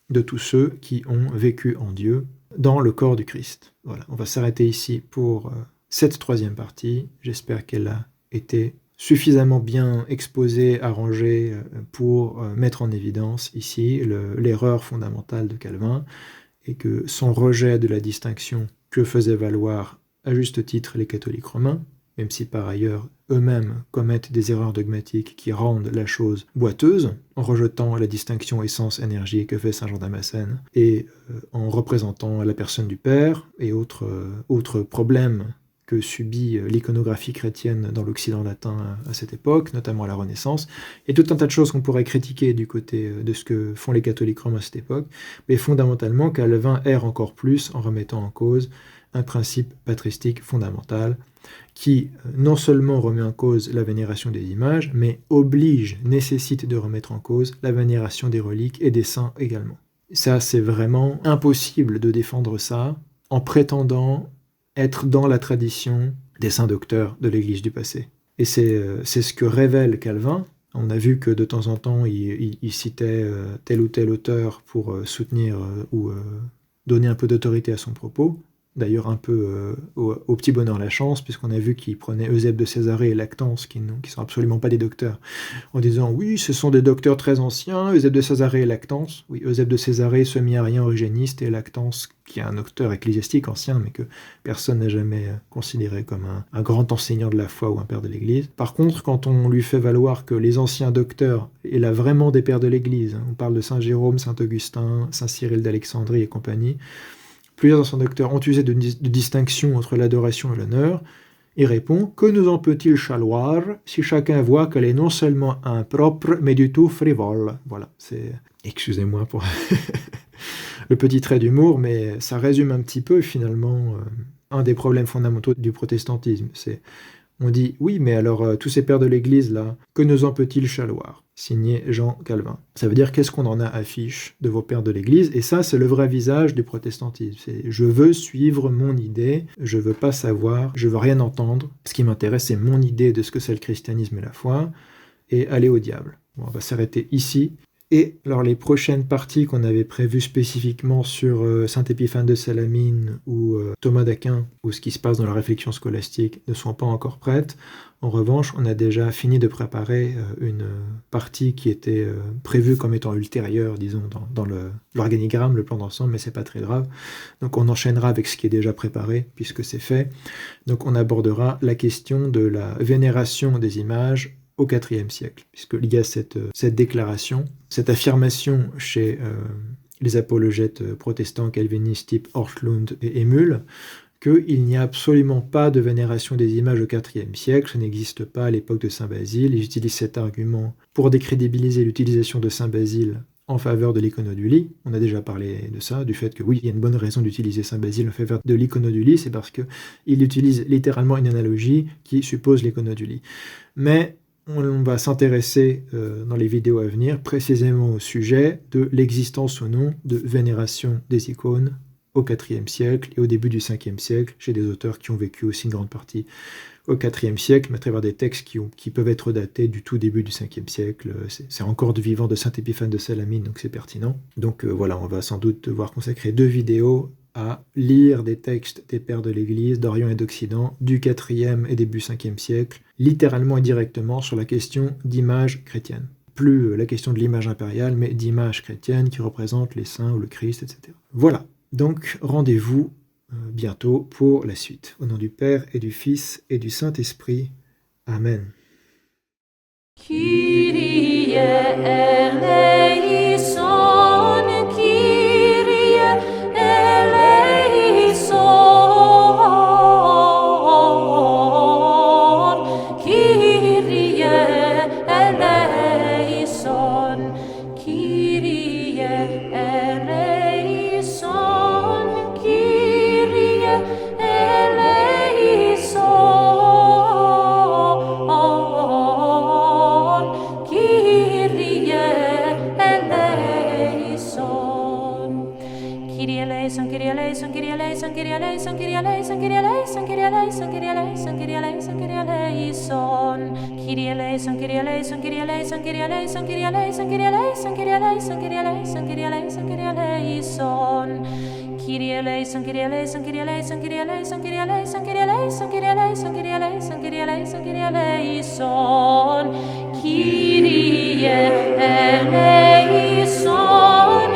de tous ceux qui ont vécu en Dieu dans le corps du Christ. Voilà, on va s'arrêter ici pour cette troisième partie. J'espère qu'elle a été suffisamment bien exposée, arrangée pour mettre en évidence ici l'erreur fondamentale de Calvin et que son rejet de la distinction que faisaient valoir à juste titre les catholiques romains, même si par ailleurs eux-mêmes commettent des erreurs dogmatiques qui rendent la chose boiteuse, en rejetant la distinction essence-énergie que fait saint Jean Damascène, et en représentant la personne du Père, et autres problèmes que subit l'iconographie chrétienne dans l'Occident latin à cette époque, notamment à la Renaissance, et tout un tas de choses qu'on pourrait critiquer du côté de ce que font les catholiques romains à cette époque, mais fondamentalement, Calvin erre encore plus en remettant en cause un principe patristique fondamental qui non seulement remet en cause la vénération des images, mais nécessite de remettre en cause la vénération des reliques et des saints également. Ça, c'est vraiment impossible de défendre ça en prétendant être dans la tradition des saints docteurs de l'Église du passé. Et c'est ce que révèle Calvin. On a vu que de temps en temps, il citait tel ou tel auteur pour soutenir ou donner un peu d'autorité à son propos. D'ailleurs un peu au petit bonheur la chance, puisqu'on a vu qu'il prenait Eusèbe de Césarée et Lactance, qui sont absolument pas des docteurs, en disant « oui, ce sont des docteurs très anciens, Eusèbe de Césarée et Lactance ». Oui, Eusèbe de Césarée, semi-arien origéniste, et Lactance, qui est un docteur ecclésiastique ancien, mais que personne n'a jamais considéré comme un grand enseignant de la foi ou un père de l'Église. Par contre, quand on lui fait valoir que les anciens docteurs, et là vraiment des pères de l'Église, on parle de Saint Jérôme, Saint Augustin, Saint Cyril d'Alexandrie et compagnie, plusieurs anciens docteurs ont usé de distinction entre l'adoration et l'honneur. Il répond « Que nous en peut-il chaloir si chacun voit qu'elle est non seulement impropre, mais du tout frivole ?» Voilà, c'est... Excusez-moi pour le petit trait d'humour, mais ça résume un petit peu, finalement, un des problèmes fondamentaux du protestantisme. On dit « Oui, mais alors, tous ces pères de l'Église, là, que nous en peut-il chaloir ?» Signé Jean Calvin. Ça veut dire qu'est-ce qu'on en a affiche de vos pères de l'Église, et ça, c'est le vrai visage du protestantisme. C'est je veux suivre mon idée, je veux pas savoir, je veux rien entendre. Ce qui m'intéresse, c'est mon idée de ce que c'est le christianisme et la foi, et aller au diable. Bon, on va s'arrêter ici. Et alors les prochaines parties qu'on avait prévues spécifiquement sur saint Épiphane de Salamine ou Thomas d'Aquin, ou ce qui se passe dans la réflexion scolastique, ne sont pas encore prêtes. En revanche, on a déjà fini de préparer une partie qui était prévue comme étant ultérieure, disons, dans l'organigramme, le plan d'ensemble, mais c'est pas très grave. Donc on enchaînera avec ce qui est déjà préparé, puisque c'est fait. Donc on abordera la question de la vénération des images au IVe siècle, puisqu'il y a cette déclaration, cette affirmation chez les apologètes protestants calvinistes type Ortlund et Emule, qu'il n'y a absolument pas de vénération des images au IVe siècle, ça n'existe pas à l'époque de saint Basile. Ils utilisent cet argument pour décrédibiliser l'utilisation de saint Basile en faveur de l'iconodulie. On a déjà parlé de ça, du fait que oui, il y a une bonne raison d'utiliser saint Basile en faveur de l'iconodulie, c'est parce qu'il utilise littéralement une analogie qui suppose l'iconodulie. Mais on va s'intéresser dans les vidéos à venir précisément au sujet de l'existence ou non de vénération des icônes au IVe siècle et au début du Ve siècle, chez des auteurs qui ont vécu aussi une grande partie au IVe siècle, mais à travers des textes qui peuvent être datés du tout début du Ve siècle. C'est encore du vivant de saint Épiphane de Salamine, donc c'est pertinent. Donc voilà, on va sans doute devoir consacrer 2 vidéos à lire des textes des pères de l'Église, d'Orient et d'Occident, du IVe et début Ve siècle, littéralement et directement sur la question d'image chrétienne. Plus la question de l'image impériale, mais d'image chrétienne qui représente les saints ou le Christ, etc. Voilà. Donc, rendez-vous bientôt pour la suite. Au nom du Père et du Fils et du Saint-Esprit. Amen. Kyrie eleison, Kyrie eleison, Kyrie eleison, Kyrie eleison, Kyrie eleison, Kyrie eleison. Kyrie eleison, Kyrie eleison, Kyrie eleison, Kyrie eleison, Kyrie eleison, Kyrie eleison, Kyrie eleison, Kyrie eleison, Kyrie eleison, Kyrie eleison. Kyrie eleison, Kyrie eleison, Kyrie eleison, Kyrie eleison, Kyrie eleison, Kyrie eleison, Kyrie eleison, Kyrie eleison, Kyrie eleison, Kyrie eleison. Kyrie eleison, Kyrie eleison, Kyrie eleison, Kyrie eleison, Kyrie eleison, Kyrie eleison, Kyrie eleison, Kyrie eleison, Kyrie eleison, Kyrie eleison. Kyrie eleison.